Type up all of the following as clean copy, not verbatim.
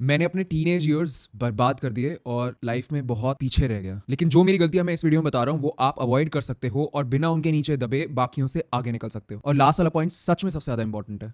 मैंने अपने teenage years बर्बाद कर दिए और लाइफ में बहुत पीछे रह गया। लेकिन जो मेरी गलतियां मैं इस वीडियो में बता रहा हूँ वो आप अवॉइड कर सकते हो और बिना उनके नीचे दबे बाकियों से आगे निकल सकते हो। और लास्ट वाला पॉइंट सच में सबसे ज्यादा इंपॉर्टेंट है।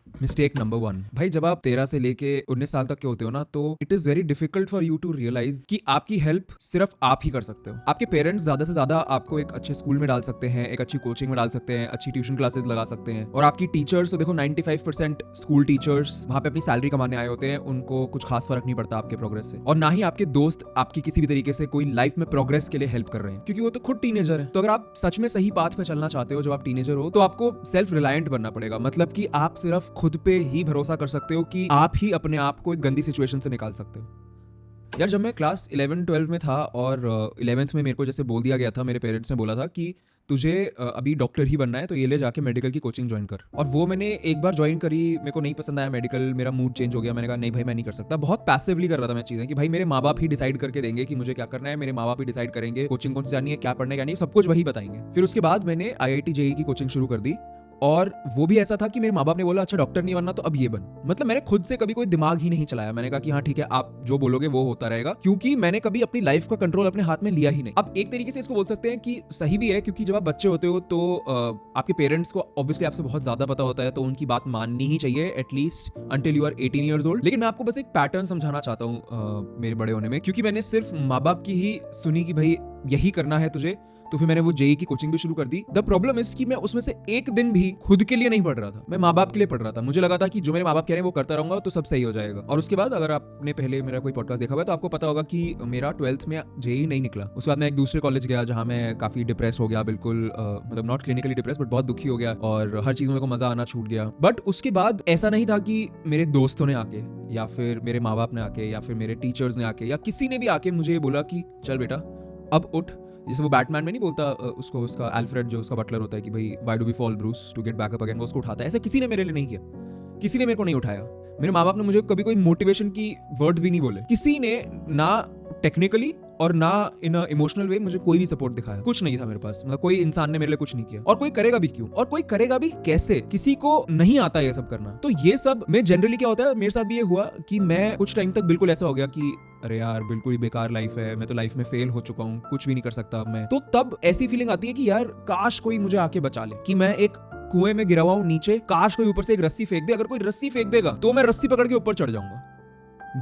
मिस्टेक नंबर 1, भाई जब आप 13 से लेके 19 साल तक के होते हो ना, तो it is very difficult for you to realise कि आपकी हेल्प सिर्फ आप ही कर सकते हो। आपके पेरेंट्स ज्यादा से ज्यादा आपको एक अच्छे स्कूल में डाल सकते हैं, एक अच्छी कोचिंग में डाल सकते हैं, अच्छी ट्यूशन क्लासेस लगा सकते हैं। और आपकी टीचर्स तो देखो 95% स्कूल टीचर्स वहां पे अपनी सैलरी कमाने आए होते हैं, उनको कुछ खास फर्क नहीं पड़ता आपके प्रोग्रेस से। और ना ही आपके दोस्त आपकी किसी भी तरीके से कोई लाइफ में प्रोग्रेस के लिए हेल्प कर रहे हैं, क्योंकि वो तो खुद टीनेजर है। तो अगर आप सच में सही पाथ पे चलना चाहते हो जब आप टीनेजर हो, तो आपको सेल्फ रिलायंट बनना पड़ेगा। मतलब कि आप सिर्फ खुद पे ही भरोसा कर सकते हो कि आप ही अपने आप को एक गंदी सिचुएशन से निकाल सकते हो। यार जब मैं क्लास 11-12 में था और 11th में मेरे को जैसे बोल दिया गया था, मेरे पेरेंट्स ने बोला था कि तुझे अभी डॉक्टर ही बनना है, तो ये ले जाके मेडिकल की कोचिंग ज्वाइन कर। और वो मैंने एक बार ज्वाइन करी, मेरे को नहीं पसंद आया मेडिकल, मेरा मूड चेंज हो गया। मैंने कहा नहीं भाई मैं नहीं कर सकता। बहुत पैसिवली कर रहा था मैं चीजें कि भाई मेरे माँ बाप ही डिसाइड करके देंगे कि मुझे क्या करना है, मेरे माँ बाप ही डिसाइड करेंगे कोचिंग कौन सी जानी है, क्या पढ़ने क्या नहीं, सब कुछ वही बताएंगे। फिर उसके बाद मैंने IIT JEE की कोचिंग शुरू कर दी। और वो भी ऐसा था कि मेरे माँ बाप ने बोला अच्छा डॉक्टर नहीं बनना तो अब ये बन। मतलब मैंने खुद से कभी कोई दिमाग ही नहीं चलाया। मैंने कहा कि हाँ ठीक है, आप जो बोलोगे वो होता रहेगा, क्योंकि मैंने कभी अपनी लाइफ का कंट्रोल अपने हाथ में लिया ही नहीं। अब एक तरीके से इसको बोल सकते हैं कि सही भी है, क्योंकि जब आप बच्चे होते हो तो आपके पेरेंट्स को ऑब्वियसली आपसे बहुत ज्यादा पता होता है, तो उनकी बात माननी ही चाहिए at least until you are 18 years old. लेकिन मैं आपको बस एक पैटर्न समझाना चाहता हूँ मेरे बड़े होने में, क्योंकि मैंने सिर्फ माँ बाप की ही सुनी कि भाई यही करना है तुझे, तो फिर मैंने वो JEE की कोचिंग भी शुरू कर दी। द प्रॉब्लम इज कि मैं उसमें से एक दिन भी खुद के लिए नहीं पढ़ रहा था, मैं माँ बाप के लिए पढ़ रहा था। मुझे लगा था कि जो मेरे माँ बाप कह रहे हैं वो करता रहूंगा तो सब सही हो जाएगा। और उसके बाद अगर आपने पहले मेरा कोई पॉडकास्ट देखा हुआ है तो आपको पता होगा कि मेरा 12th में JEE नहीं निकला। उसके बाद मैं एक दूसरे कॉलेज गया जहाँ मैं काफी डिप्रेस हो गया, बिल्कुल मतलब नॉट क्लिनिकली डिप्रेस बट बहुत दुखी हो गया और हर चीज में मेरे को मजा आना छूट गया। बट उसके बाद ऐसा नहीं था कि मेरे दोस्तों ने आके या फिर मेरे माँ बाप ने आके या फिर मेरे टीचर्स ने आके या किसी ने भी आके मुझे बोला कि चल बेटा अब उठ। जैसे वो बैटमैन में नहीं बोलता उसको, उसका अल्फ्रेड जो उसका बटलर होता है कि भाई why do we fall Bruce to get back up again, वो उसको उठाता है। ऐसे किसी ने मेरे लिए नहीं किया, किसी ने मेरे को नहीं उठाया। मेरे माँ बाप ने मुझे कभी कोई मोटिवेशन की वर्ड्स भी नहीं बोले, किसी ने ना टेक्निकली और ना इन इमोशनल वे मुझे कोई भी सपोर्ट दिखाया। कुछ नहीं था मेरे पास, मतलब कोई इंसान ने मेरे लिए कुछ नहीं किया। और कोई करेगा भी क्यों, और कोई करेगा भी कैसे, किसी को नहीं आता ये सब करना। तो ये सब में जनरली क्या होता है, मेरे साथ भी ये हुआ कि मैं कुछ टाइम तक बिल्कुल ऐसा हो गया कि अरे यार बिल्कुल ही बेकार लाइफ है, मैं तो लाइफ में फेल हो चुका हूँ, कुछ भी नहीं कर सकता अब मैं। तो तब ऐसी फीलिंग आती है कि यार काश कोई मुझे आके बचा ले, कि मैं एक कुएं में गिरा हुआ हूं नीचे, काश कोई ऊपर से एक रस्सी फेंक दे। अगर कोई रस्सी फेंक देगा तो मैं रस्सी पकड़ के ऊपर चढ़ जाऊंगा।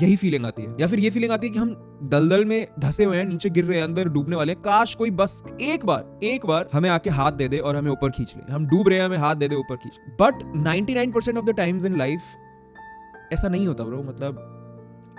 यही फीलिंग आती है। या फिर ये फीलिंग आती है कि हम दलदल में धंसे हुए हैं, नीचे गिर रहे हैं, अंदर डूबने वाले हैं, काश कोई बस एक बार हमें आके हाथ दे दे और हमें ऊपर खींच ले। हम डूब रहे हैं, हमें हाथ दे दे ऊपर खींच। But 99% of the times in life ऐसा नहीं होता ब्रो। मतलब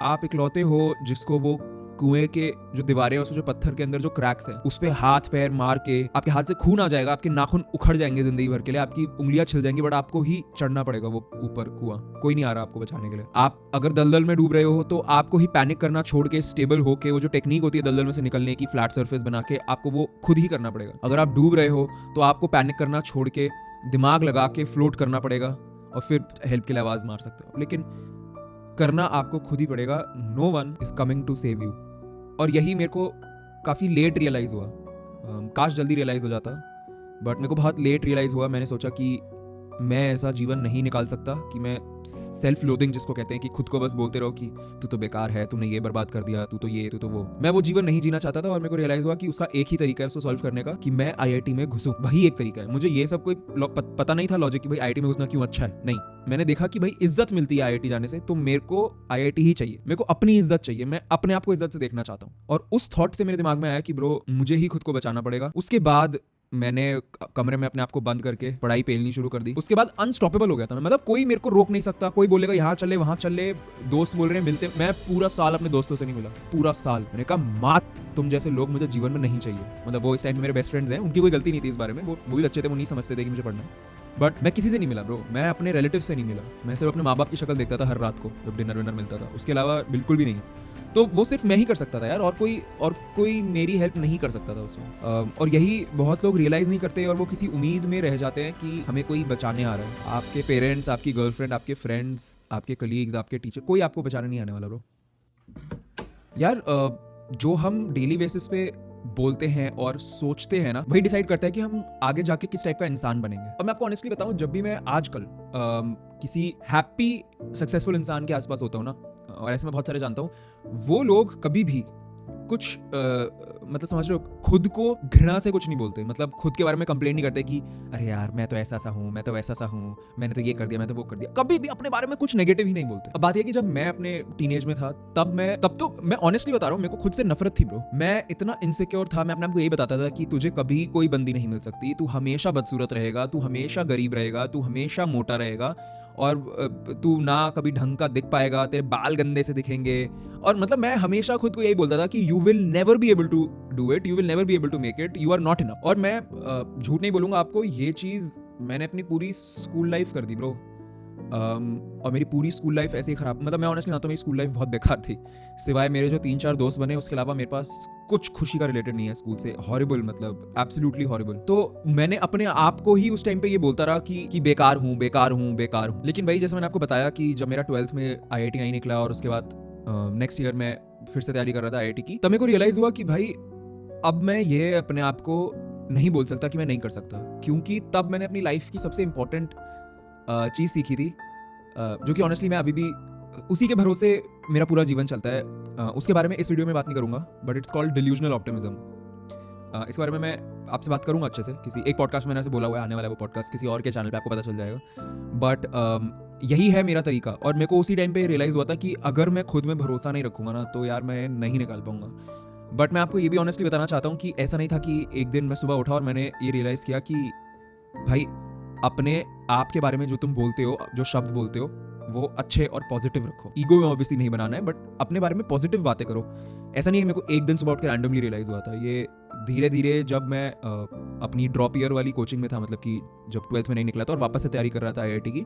आप इकलौते हो जिसको वो कुएं के जो दीवारें हैं उसमें जो पत्थर के अंदर जो क्रैक्स हैं उस पे हाथ पैर मार के आपके हाथ से खून आ जाएगा, आपके नाखून उखड़ जाएंगे जिंदगी भर के लिए, आपकी उंगलियां छिल जाएंगी, बट आपको ही चढ़ना पड़ेगा वो ऊपर कुआं। कोई नहीं आ रहा आपको बचाने के लिए। आप अगर दलदल में डूब रहे हो तो आपको ही पैनिक करना छोड़ के स्टेबल होके वो जो टेक्निक होती है दलदल में से निकलने की, फ्लैट सर्फेस बना के, आपको वो खुद ही करना पड़ेगा। अगर आप डूब रहे हो तो आपको पैनिक करना छोड़ के दिमाग लगा के फ्लोट करना पड़ेगा और फिर हेल्प के लिए आवाज मार सकते हो। लेकिन करना आपको खुद ही पड़ेगा। No one is coming to save you. और यही मेरे को काफ़ी लेट रियलाइज़ हुआ। काश जल्दी रियलाइज़ हो जाता, बट मेरे को बहुत लेट रियलाइज़ हुआ। मैंने सोचा कि मैं ऐसा जीवन नहीं निकाल सकता कि मैं सेल्फ लोदिंग जिसको कहते हैं कि खुद को बस बोलते रहो कि तू तो बेकार है, तूने ये बर्बाद कर दिया, तू तो ये, तू तो वो। मैं वो जीवन नहीं जीना चाहता था। और मेरे को रियलाइज हुआ कि उसका एक ही तरीका है उसको सॉल्व करने का, कि मैं IIT में घुसूं। वही एक तरीका है। मुझे ये सब कोई पता नहीं था लॉजिक कि भाई IIT में घुसना क्यों अच्छा है। नहीं, मैंने देखा कि भाई इज्जत मिलती है IIT जाने से, तो मेरे को IIT ही चाहिए। मेरे को अपनी इज्जत चाहिए, मैं अपने आप को इज्जत से देखना चाहता हूँ। और उस थॉट से मेरे दिमाग में आया कि ब्रो मुझे ही खुद को बचाना पड़ेगा। उसके बाद मैंने कमरे में अपने आप को बंद करके पढ़ाई पेलनी शुरू कर दी। उसके बाद अनस्टॉपेबल हो गया था मैं। मतलब कोई मेरे को रोक नहीं सकता, कोई बोलेगा यहाँ चले वहां चले, दोस्त बोल रहे हैं मिलते। मैं पूरा साल अपने दोस्तों से नहीं मिला, पूरा साल। मैंने कहा मात तुम जैसे लोग मुझे जीवन में नहीं चाहिए। मतलब वो इस टाइम मेरे बेस्ट फ्रेंड्स हैं, उनकी कोई गलती नहीं थी इस बारे में, वो भी अच्छे थे, वो नहीं समझते थे कि मुझे पढ़ना है। बट मैं किसी से नहीं मिला ब्रो, मैं अपने रिलेटिव से नहीं मिला। मैं सिर्फ अपने माँ बाप की शक्ल देखता था हर रात को जब डिनर विनर मिलता था, उसके अलावा बिल्कुल भी नहीं। तो वो सिर्फ मैं ही कर सकता था यार, और कोई मेरी हेल्प नहीं कर सकता था उसमें। और यही बहुत लोग रियलाइज नहीं करते और वो किसी उम्मीद में रह जाते हैं कि हमें कोई बचाने आ रहा है। आपके पेरेंट्स, आपकी गर्लफ्रेंड, आपके फ्रेंड्स, आपके कलीग्स, आपके टीचर, कोई आपको बचाने नहीं आने वाला ब्रो। यार जो हम डेली बेसिस पे बोलते हैं और सोचते हैं ना, वही डिसाइड करता है कि हम आगे जाके किस टाइप का इंसान बनेंगे। और मैं आपको ऑनेस्टली बताऊं, जब भी मैं आजकल किसी हैप्पी सक्सेसफुल इंसान के आसपास होता हूँ ना, और ऐसे मैं बहुत सारे जानता हूँ, वो लोग कभी भी कुछ मतलब समझ रहे हो, खुद को घृणा से कुछ नहीं बोलते, मतलब खुद के बारे में कंप्लेन नहीं करते कि अरे यार मैं तो ऐसा सा हूँ, मैं तो वैसा सा हूँ, मैंने तो ये कर दिया, मैं तो वो कर दिया। कभी भी अपने बारे में कुछ नेगेटिव ही नहीं बोलते। अब बात ये कि जब मैं अपने टीनेज में था तब तो मैं ऑनेस्टली बता रहा हूँ, मेरे को खुद से नफरत थी ब्रो। मैं इतना इनसिक्योर था, मैं अपने आप को यही बताता था कि तुझे कभी कोई बंदी नहीं मिल सकती, तू हमेशा बदसूरत रहेगा, तू हमेशा गरीब रहेगा, तू हमेशा मोटा रहेगा, और तू ना कभी ढंग का दिख पाएगा, तेरे बाल गंदे से दिखेंगे। और मतलब मैं हमेशा खुद को यही बोलता था कि you will never be able to do it, you will never be able to make it, you are not enough. और मैं झूठ नहीं बोलूंगा आपको, ये चीज मैंने अपनी पूरी स्कूल लाइफ कर दी ब्रो। और मेरी पूरी स्कूल लाइफ ऐसे ही खराब, मतलब मैं ऑनेस्टली मानता हूँ मेरी स्कूल लाइफ बहुत बेकार थी। सिवाय मेरे जो 3-4 दोस्त बने, उसके अलावा मेरे पास कुछ खुशी का रिलेटेड नहीं है स्कूल से। हॉरिबल, मतलब एब्सोल्युटली हॉरिबल। तो मैंने अपने आप को ही उस टाइम पे ये बोलता रहा कि बेकार हूँ, बेकार हूँ, बेकार हूँ। लेकिन भाई जैसे मैंने आपको बताया कि जब मेरा 12th में IIT नहीं निकला और उसके बाद नेक्स्ट ईयर मैं फिर से तैयारी कर रहा था IIT की, तब मेरे को रियलाइज हुआ कि भाई अब मैं ये अपने आप को नहीं बोल सकता कि मैं नहीं कर सकता, क्योंकि तब मैंने अपनी लाइफ की सबसे इंपॉर्टेंट चीज़ सीखी थी, जो कि ऑनेस्टली मैं अभी भी उसी के भरोसे मेरा पूरा जीवन चलता है। उसके बारे में इस वीडियो में बात नहीं करूंगा, but it's called delusional optimism. इस बारे में मैं आपसे बात करूंगा अच्छे से, किसी एक पॉडकास्ट में मैंने ऐसे बोला हुआ है, आने वाला है वो पॉडकास्ट किसी और के चैनल पे, आपको पता चल जाएगा। बट यही है मेरा तरीका, और मेरे को उसी टाइम पे रियलाइज़ हुआ था कि अगर मैं खुद में भरोसा नहीं रखूंगा ना, तो यार मैं नहीं निकाल पाऊंगा। बट मैं आपको ये भी ऑनेस्टली बताना चाहता हूँ कि ऐसा नहीं था कि एक दिन मैं सुबह उठा और मैंने ये रियलाइज़ किया कि भाई अपने आप के बारे में जो तुम बोलते हो, जो शब्द बोलते हो, वो अच्छे और पॉजिटिव रखो। ईगो में ऑब्वियसली नहीं बनाना है, बट अपने बारे में पॉजिटिव बातें करो। ऐसा नहीं है मेरे को एक दिन सुबह उठ के रैंडमली रियलाइज हुआ था, ये धीरे धीरे जब मैं अपनी ड्रॉप ईयर वाली कोचिंग में था, मतलब कि जब 12th में नहीं निकला था और वापस से तैयारी कर रहा था IIT की,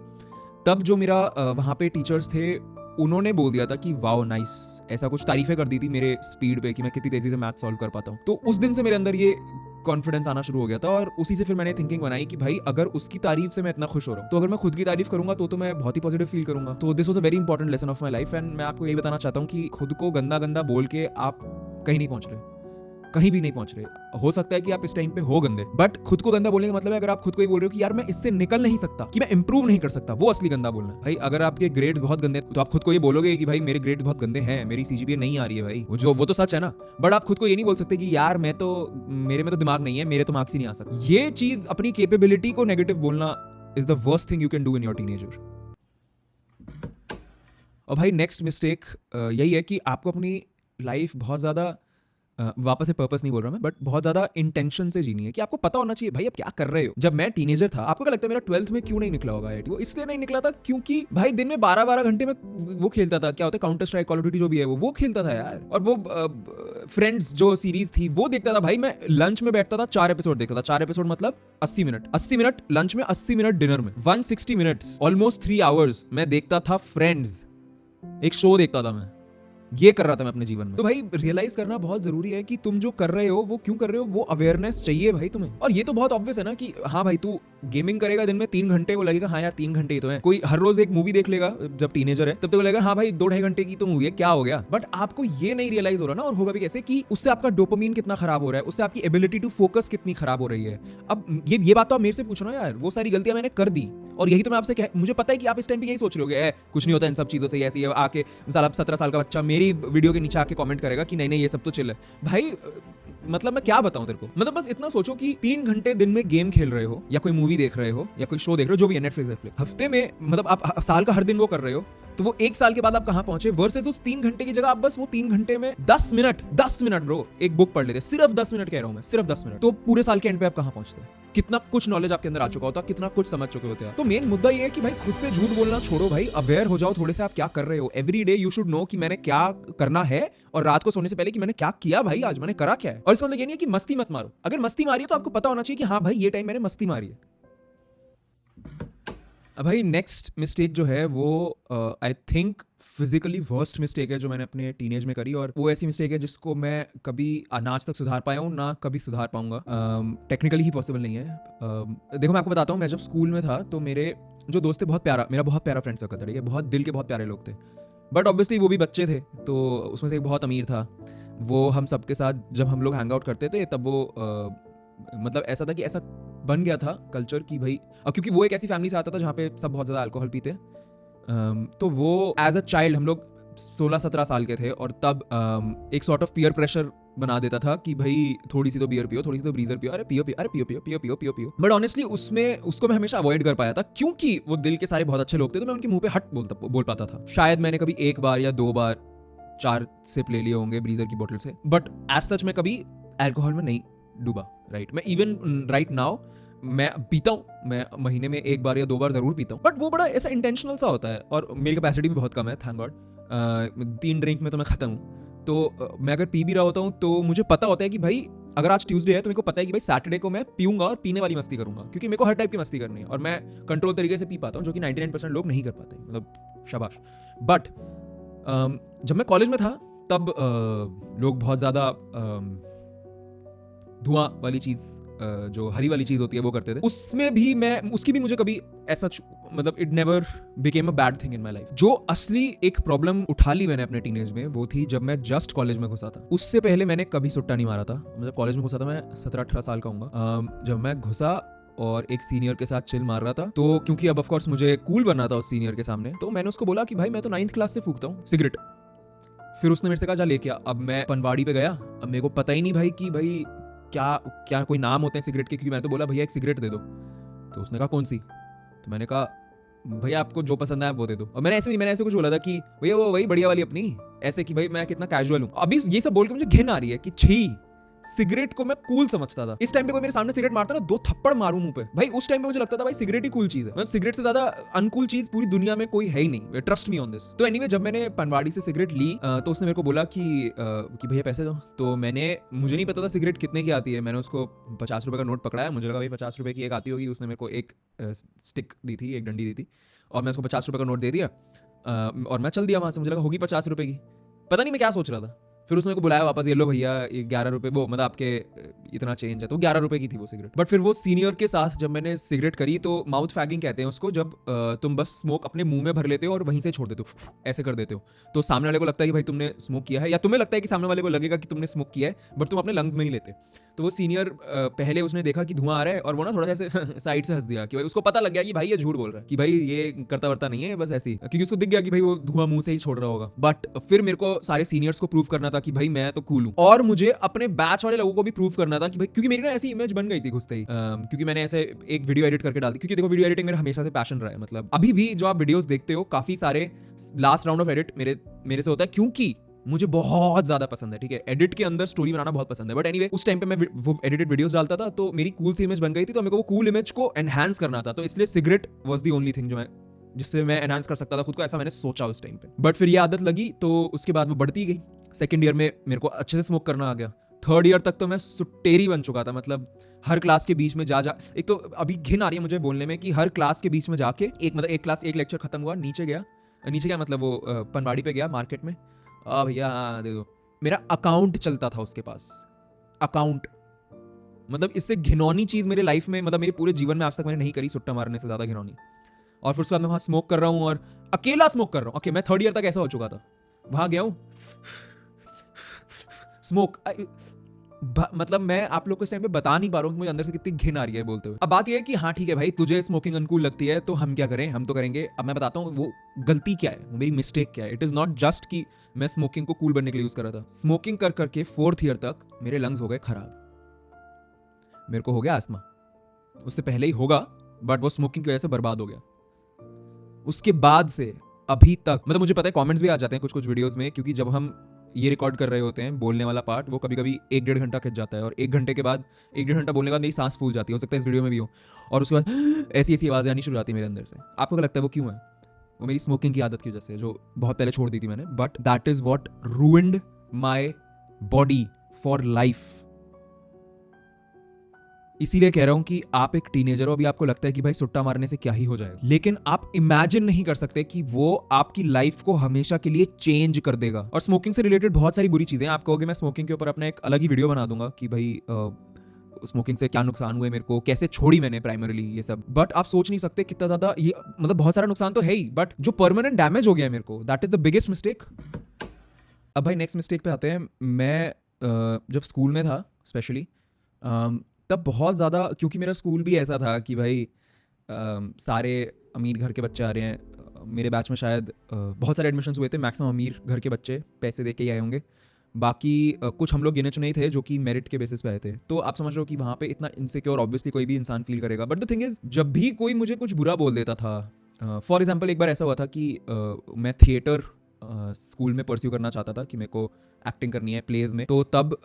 तब जो मेरा वहाँ पे टीचर्स थे, उन्होंने बोल दिया था कि वाओ नाइस, ऐसा कुछ तारीफें कर दी थी मेरे स्पीड पे कि मैं कितनी तेजी से मैथ सॉल्व कर पाता हूँ। तो उस दिन से मेरे अंदर ये कॉन्फिडेंस आना शुरू हो गया था, और उसी से फिर मैंने थिंकिंग बनाई कि भाई अगर उसकी तारीफ से मैं इतना खुश हो रहा हूँ, तो अगर मैं खुद की तारीफ करूंगा तो मैं बहुत ही पॉजिटिव फील करूंगा। तो this was a very important lesson of my life, and मैं आपको यही बताना चाहता हूँ कि खुद को गंदा गंदा बोल के आप कहीं नहीं पहुंच रहे, कहीं भी नहीं पहुंच रहे। हो सकता है कि आप इस टाइम पे हो गंदे, बट खुद को गंदा बोलने का मतलब है अगर आप खुद को ही बोल रहे हो कि यार मैं इससे निकल नहीं सकता, कि मैं इंप्रूव नहीं कर सकता, वो असली गंदा बोलना है। भाई अगर आपके ग्रेड्स बहुत गंदे, तो आप खुद को ये बोलोगे कि भाई मेरे ग्रेड्स बहुत गंदे हैं, मेरी CGPA नहीं आ रही है भाई, वो तो सच है ना। बट आप खुद को ये नहीं बोल सकते कि यार मेरे में तो दिमाग नहीं है, मेरे तो मार्क्स ही नहीं आ सकते। ये चीज, अपनी कैपेबिलिटी को नेगेटिव बोलना is the worst thing you can do in your teenager. और भाई नेक्स्ट मिस्टेक यही है कि आपको अपनी लाइफ बहुत ज़्यादा वापस से पर्पस नहीं बोल रहा मैं, बट बहुत ज्यादा इंटेंशन से जीनी है, कि आपको पता होना चाहिए भाई आप क्या कर रहे हो। जब मैं टीनेजर था, आपको क्या लगता है मेरा 12th में क्यों नहीं निकला होगा IIT? वो इसलिए नहीं निकला था क्योंकि भाई दिन में 12-12 घंटे में वो खेलता था, क्या होता है counter strike, call of duty जो भी है वो खेलता था यार। और वो फ्रेंड्स जो सीरीज थी वो देखता था भाई। मैं लंच में बैठता था, 4 एपिसोड देखता था। 4 एपिसोड मतलब 80 मिनट, 80 मिनट लंच में, 80 मिनट डिनर में, 160 मिनट्स, ऑलमोस्ट 3 आवर्स मैं देखता था फ्रेंड्स, एक शो देखता था मैं। ये कर रहा था मैं अपने जीवन में। तो भाई रियलाइज करना बहुत जरूरी है कि तुम जो कर रहे हो वो क्यों कर रहे हो, वो अवेयरनेस चाहिए भाई तुम्हें। और ये तो बहुत ऑब्वियस है ना कि हाँ भाई तू गेमिंग करेगा दिन में 3 घंटे, वो लगेगा हाँ यार 3 घंटे ही तो है। कोई हर रोज एक मूवी देख लेगा जब टीनेजर है, तब तो लगेगा हाँ भाई 2-2.5 घंटे की तो मूवी है, क्या हो गया। बट आपको ये नहीं रियलाइज हो रहा ना, और होगा भी कैसे, कि उससे आपका डोपामीन कितना खराब हो रहा है, उससे आपकी एबिलिटी टू फोकस कितनी खराब हो रही है। अब ये बात तो आप मेरे से पूछो ना यार, वो सारी गलतियां मैंने कर दी, और यही तो मैं आपसे मुझे पता है कि आप इस टाइम पे यही सोच रहे हो, कुछ नहीं होता इन सब चीजों से, ऐसे आके मिसाल आप 17 साल का बच्चा मेरी वीडियो के नीचे आके कमेंट करेगा कि नहीं ये सब तो चिल है। भाई मतलब मैं क्या बताऊं तेरे को, मतलब बस इतना सोचो कि 3 घंटे दिन में गेम खेल रहे हो, या कोई मूवी देख रहे हो, या कोई शो देख रहे हो, जो भी है नेटफ्लिक्स, हफ्ते में, मतलब आप साल का हर दिन वो कर रहे हो, तो वो 1 साल के बाद आप कहां पहुंचे, वर्सेस उस 3 घंटे की जगह आप बस वो 3 घंटे में 10 मिनट ब्रो एक बुक पढ़ लेते, सिर्फ 10 मिनट कह रहा हूं मैं, सिर्फ 10 मिनट, तो पूरे साल के एंड पे आप कहां पहुंचते हैं, कितना कुछ नॉलेज आपके अंदर आ चुका होता, कितना कुछ समझ चुके होते हैं। तो मेन मुद्दा ये है कि भाई खुद से झूठ बोलना छोड़ो भाई, अवेयर हो जाओ थोड़े से आप क्या कर रहे हो। Every day you should know कि मैंने क्या करना है, और रात को सोने से पहले कि मैंने क्या किया भाई, आज मैंने करा क्या है। और इसका मतलब ये नहीं है कि मस्ती मत मारो, अगर मस्ती मारी है तो आपको पता होना चाहिए कि हाँ भाई ये टाइम मैंने मस्ती मारी है। अब भाई नेक्स्ट मिस्टेक जो है वो I think physically worst mistake है जो मैंने अपने टीनेज में करी, और वो ऐसी मिस्टेक है जिसको मैं कभी ना आज तक सुधार पाया हूँ, ना कभी सुधार पाऊंगा। टेक्निकली ही पॉसिबल नहीं है। देखो मैं आपको बताता हूँ, मैं जब स्कूल में था तो मेरे जो दोस्त थे, मेरा बहुत प्यारा फ्रेंड सर्कल था, ठीक है, बहुत दिल के बहुत प्यारे लोग थे। बट ऑब्वियसली वो भी बच्चे थे, तो उसमें से एक बहुत अमीर था। वो हम सबके साथ जब हम लोग हैंग आउट करते थे, तब वो मतलब ऐसा था कि ऐसा बन गया था कल्चर कि भाई, क्योंकि वो एक ऐसी फैमिली से आता था जहाँ पे सब बहुत ज़्यादा अल्कोहल पीते, तो वो एज अ चाइल्ड हम लोग 16-17 साल के थे और तब एक सॉर्ट ऑफ पीयर प्रेशर बना देता था कि भाई थोड़ी सी तो बियर पियो, थोड़ी सी तो ब्रीजर पियो, अरे पियो पियो, अरे पियो पियो पियो पियो पियो पियो। बट ऑनेस्टली उसमें उसको मैं हमेशा अवॉइड कर पाया था क्योंकि वो दिल के सारे बहुत अच्छे लोग थे, तो मैं उनके मुंह पे हट बोल पाता था। शायद मैंने कभी 1 बार या 2 बार 4 सिप ले लिए होंगे ब्रीजर की बोतल से, बट एज सच मैं कभी अल्कोहल में नहीं डूबा। राइट, मैं इवन राइट नाउ मैं पीता हूँ, मैं महीने में 1 बार या 2 बार जरूर पीता हूँ, बट वो बड़ा ऐसा इंटेंशनल सा होता है और मेरी कैपेसिटी भी बहुत कम है, थैंक गॉड। 3 ड्रिंक में तो मैं खत्म हूँ। तो मैं अगर पी भी रहा होता हूँ तो मुझे पता होता है कि भाई अगर आज ट्यूसडे है तो मेरे को पता है कि भाई सैटरडे को मैं पीऊंगा और पीने वाली मस्ती करूंगा, क्योंकि मेरे को हर टाइप की मस्ती करनी है और मैं कंट्रोल तरीके से पी पाता हूँ, जो कि 99% लोग नहीं कर पाते, मतलब शाबाश। बट जब मैं कॉलेज में था तब लोग बहुत ज़्यादा धुआं वाली चीज़, जो हरी वाली चीज होती है वो करते थे। उसमें भी मैं उसकी भी मुझे कभी ऐसा मतलब it never became a bad thing in my life. जो असली एक प्रॉब्लम उठा ली मैंने अपने टीनेज में वो थी जब मैं जस्ट कॉलेज में घुसा था। उससे पहले मैंने कभी सुट्टा नहीं मारा था। मतलब कॉलेज में घुसा था मैं 17-18 साल का हूँ जब मैं घुसा और एक सीनियर के साथ चिल मार रहा था। तो क्योंकि अब ऑफ कोर्स मुझे कूल बनना था उस सीनियर के सामने, तो मैंने उसको बोला कि भाई मैं तो 9th क्लास से फूकता हूँ सिगरेट। फिर उसने मेरे से कहा जा लेके आ। अब मैं पनवाड़ी पे गया, अब मेरे को पता ही नहीं भाई कि भाई क्या कोई नाम होते हैं सिगरेट के, क्योंकि मैंने तो बोला भैया एक सिगरेट दे दो। तो उसने कहा कौन सी? तो मैंने कहा भैया आपको जो पसंद है आप वो दे दो। और मैंने ऐसे कुछ बोला था कि भैया वो वही बढ़िया वाली अपनी, ऐसे कि भाई मैं कितना कैजुअल हूँ। अभी ये सब बोल के मुझे घिन आ रही है कि छी, सिगरेट को मैं कूल समझता था। इस टाइम पे कोई मेरे सामने सिगरेट मारता ना 2 थप्पड़ मारूं मुंह पे। भाई उस टाइम पे मुझे लगता था भाई सिगरेट ही कूल चीज है, मतलब सिगरेट से ज्यादा अनकूल चीज पूरी दुनिया में कोई है ही नहीं, ट्रस्ट मी ऑन दिस। तो एनीवे जब मैंने पनवाड़ी से सिगरेट ली तो उसने मेरे को बोला कि भैया पैसे दो। तो मुझे नहीं पता था सिगरेट कितने की आती है। मैंने उसको 50 रुपए का नोट पकड़ाया, मुझे लगा भाई 50 रुपए की एक आती होगी। उसने मेरे को एक स्टिक दी थी, एक डंडी दी थी और मैं उसको 50 रुपए का नोट दे दिया और मैं चल दिया वहां से। मुझे लगा होगी 50 रुपए की, पता नहीं मैं क्या सोच रहा था। फिर उसने को बुलाया वापस, ये लो भैया ये 11 रुपए, वो मतलब आपके इतना चेंज है। तो 11 रुपए की थी वो सिगरेट। बट फिर वो सीनियर के साथ जब मैंने सिगरेट करी तो माउथ फैगिंग कहते हैं उसको, जब तुम बस स्मोक अपने मुंह में भर लेते हो और वहीं से छोड़ देते हो, ऐसे कर देते हो। तो सामने वाले को लगता है कि भाई तुमने स्मोक किया है, या तुम्हें लगता है कि सामने वाले को लगेगा कि तुमने स्मोक किया है, बट तुम अपने लंग्स में नहीं लेते। तो वो सीनियर पहले उसने देखा कि धुआं आ रहा है और वो ना थोड़ा सा साइड से हंस दिया कि भाई उसको पता लग गया कि भाई ये झूठ बोल रहा है, कि भाई ये करता वर्ता नहीं है, बस ऐसे ही, क्योंकि उसको दिख गया कि भाई वो धुआं मुंह से ही छोड़ रहा होगा। बट फिर मेरे को सारे सीनियर्स को प्रूव करना था कि भाई मैं तो कूल हूं, और मुझे अपने बैच वाले लोगों को भी प्रूव करना था कि भाई, क्योंकि मेरी ना ऐसी इमेज बन गई थी घुसते ही, क्योंकि मैंने ऐसे एक वीडियो एडिट करके डाल दी। क्योंकि देखो वीडियो एडिटिंग मेरा हमेशा से पैशन रहा है, मतलब अभी भी जो आप वीडियोस देखते हो काफी सारे लास्ट राउंड ऑफ एडिट मेरे से होता है, क्योंकि मुझे बहुत ज्यादा पसंद है। ठीक है, एडिट के अंदर स्टोरी बनाना बहुत पसंद है। बट एनीवे उस टाइम पे मैं वो एडिटेड वीडियोस डालता था तो मेरी कूल सी इमेज बन गई थी, तो मेरे को वो कूल इमेज को एनहांस करना था। तो इसलिए cigarette was the only thing जिससे मैं एनहांस कर सकता था खुद को, ऐसा मैंने सोचा उस टाइम पे। बट फिर ये आदत लगी तो उसके बाद वो बढ़ती गई। सेकंड ईयर में मेरे को अच्छे से स्मोक करना आ गया। थर्ड ईयर तक तो मैं सुटेरी बन चुका था, मतलब हर क्लास के बीच में जा एक तो अभी घिन आ रही है मुझे बोलने में कि हर क्लास के बीच में जाके एक क्लास एक लेक्चर खत्म हुआ, नीचे गया मतलब वो पनवाड़ी पे गया मार्केट में, भैया दे दो। मेरा अकाउंट चलता था उसके पास, अकाउंट। मतलब इससे घिनौनी चीज मेरे लाइफ में, मतलब मेरे पूरे जीवन में आज तक मैंने नहीं करी, सुट्टा मारने से ज्यादा घिनौनी। और फिर उसके बाद मैं वहां स्मोक कर रहा हूँ और अकेला स्मोक कर रहा हूँ। ओके, मैं थर्ड ईयर तक ऐसा हो चुका था, वहां गया हूँ स्मोक, मतलब मैं आप लोग को इस टाइम पे बता नहीं पा रहा हूँ कि मुझे अंदर से कितनी घिन आ रही है बोलते हुए। अब बात ये है कि हाँ ठीक है भाई, तुझे स्मोकिंग अनकूल लगती है तो हम क्या करें, हम तो करेंगे। अब मैं बताता हूँ वो गलती क्या है, वो मेरी मिस्टेक क्या है। इट इज नॉट जस्ट कि मैं स्मोकिंग को कूल बनने के लिए यूज कर रहा था। स्मोकिंग कर करके 4th ईयर तक मेरे लंग्स हो गए खराब, मेरे को हो गया आस्मा। उससे पहले ही होगा, बट वो स्मोकिंग की वजह से बर्बाद हो गया। उसके बाद से अभी तक, मतलब मुझे पता है कमेंट्स भी आ जाते हैं कुछ कुछ वीडियोस में, क्योंकि जब हम ये रिकॉर्ड कर रहे होते हैं बोलने वाला पार्ट, वो कभी कभी 1-1.5 घंटा खिंच जाता है, और 1 घंटे के बाद 1-1.5 घंटा बोलने के बाद मेरी सांस फूल जाती है, हो सकता है इस वीडियो में भी हो, और उसके बाद ऐसी ऐसी आवाज़ें आनी शुरू हो जाती है मेरे अंदर से। आपको क्या लगता है वो क्यों है? वो मेरी स्मोकिंग की आदत की वजह से, जो बहुत पहले छोड़ दी थी मैंने। But that is what ruined my body for life. इसीलिए कह रहा हूं कि आप एक टीनेजर हो, अभी आपको लगता है कि भाई सुट्टा मारने से क्या ही हो जाएगा, लेकिन आप इमेजिन नहीं कर सकते कि वो आपकी लाइफ को हमेशा के लिए चेंज कर देगा। और स्मोकिंग से रिलेटेड बहुत सारी बुरी चीजें, आप कहोगे मैं स्मोकिंग के ऊपर अपना एक अलग ही वीडियो बना दूंगा कि भाई स्मोकिंग से क्या नुकसान हुए मेरे को, कैसे छोड़ी मैंने प्राइमरीली ये सब। बट आप सोच नहीं सकते कितना ज्यादा ये, मतलब बहुत सारा नुकसान तो है ही, बट जो परमानेंट डैमेज हो गया मेरे को, that is the biggest mistake. अब भाई नेक्स्ट मिस्टेक पे आते हैं। मैं जब स्कूल में था स्पेशली, तब बहुत ज़्यादा, क्योंकि मेरा स्कूल भी ऐसा था कि भाई सारे अमीर घर के बच्चे आ रहे हैं, मेरे बैच में शायद बहुत सारे एडमिशन्स हुए थे, मैक्सिमम अमीर घर के बच्चे पैसे दे के ही आए होंगे, बाकी कुछ हम लोग गिने चुने ही थे जो कि मेरिट के बेसिस पे आए थे। तो आप समझ रहे हो कि वहाँ पे इतना इनसिक्योर ऑब्वियसली कोई भी इंसान फील करेगा। बट द थिंग इज, जब भी कोई मुझे कुछ बुरा बोल देता था, फॉर एग्जाम्पल एक बार ऐसा हुआ था कि मैं थिएटर स्कूल में परस्यू करना चाहता था कि मेरे को एक्टिंग करनी है प्लेज में। तो तब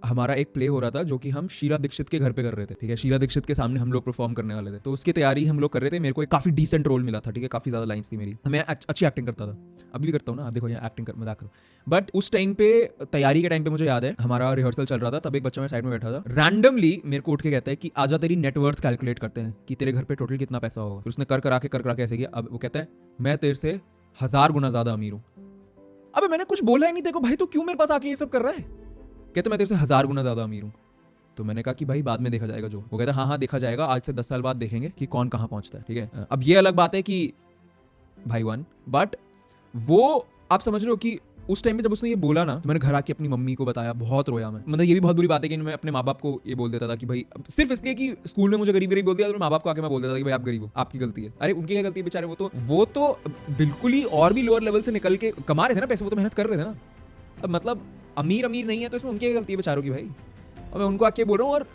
हमारा एक प्ले हो रहा था जो कि हम शीला दीक्षित के घर पे कर रहे थे, ठीक है। शीला दीक्षित के सामने हम लोग परफॉर्म करने वाले थे, तो उसकी तैयारी हम लोग कर रहे थे। मेरे को एक काफी डिसेंट रोल मिला था, ठीक है, काफी ज्यादा लाइंस थी मेरी, मैं अच्छी एक्टिंग करता था, अभी भी करता हूँ ना, आप देखो यहाँ एक्टिंग कर मजाक करो। बट उस टाइम पे तैयारी के टाइम पे मुझे याद है हमारा रिहर्सल चल रहा था, तब एक बच्चा मेरे साइड में बैठा था, रैंडमली मेरे को उठ के कहता है कि आजा तेरी नेटवर्थ कैलकुलेट करते हैं कि तेरे घर पे टोटल कितना पैसा होगा। फिर उसने कर करा के ऐसे किया। अब वो कहता है मैं तेरे से 1000 गुना ज्यादा अमीर हूँ। अबे मैंने कुछ बोला ही नहीं, देखो भाई तू क्यों मेरे पास आके ये सब कर रहा है। कहते मैं तेरे से 1000 गुना ज्यादा अमीर हूँ। तो मैंने कहा कि भाई बाद में देखा जाएगा जो। वो कहता हाँ हाँ देखा जाएगा, आज से 10 साल बाद देखेंगे कि कौन कहाँ पहुंचता है, ठीक है। अब ये अलग बात है कि भाई वन, बट वो आप समझ रहे हो कि उस टाइम पे जब उसने ये बोला ना, तो मैंने घर आके अपनी मम्मी को बताया, बहुत रोया मैं। मतलब ये भी बहुत बुरी बात है कि मैं अपने माँ बाप को ये बोल देता था कि भाई, सिर्फ इसलिए कि स्कूल में मुझे गरीब गरीब बोल दिया, तो माँ बाप को आके मैं बोल देता था कि भाई आप गरीब हो, आपकी गलती है। अरे उनकी क्या गलती है बेचारे, वो तो बिल्कुल ही और भी लोअर लेवल से निकल के कमा रहे थे ना पैसे, वो तो मेहनत कर रहे थे ना। अब मतलब अमीर नहीं है तो इसमें उनकी क्या गलती है बेचारों की भाई। और मैं उनको आके बोल रहा हूँ, और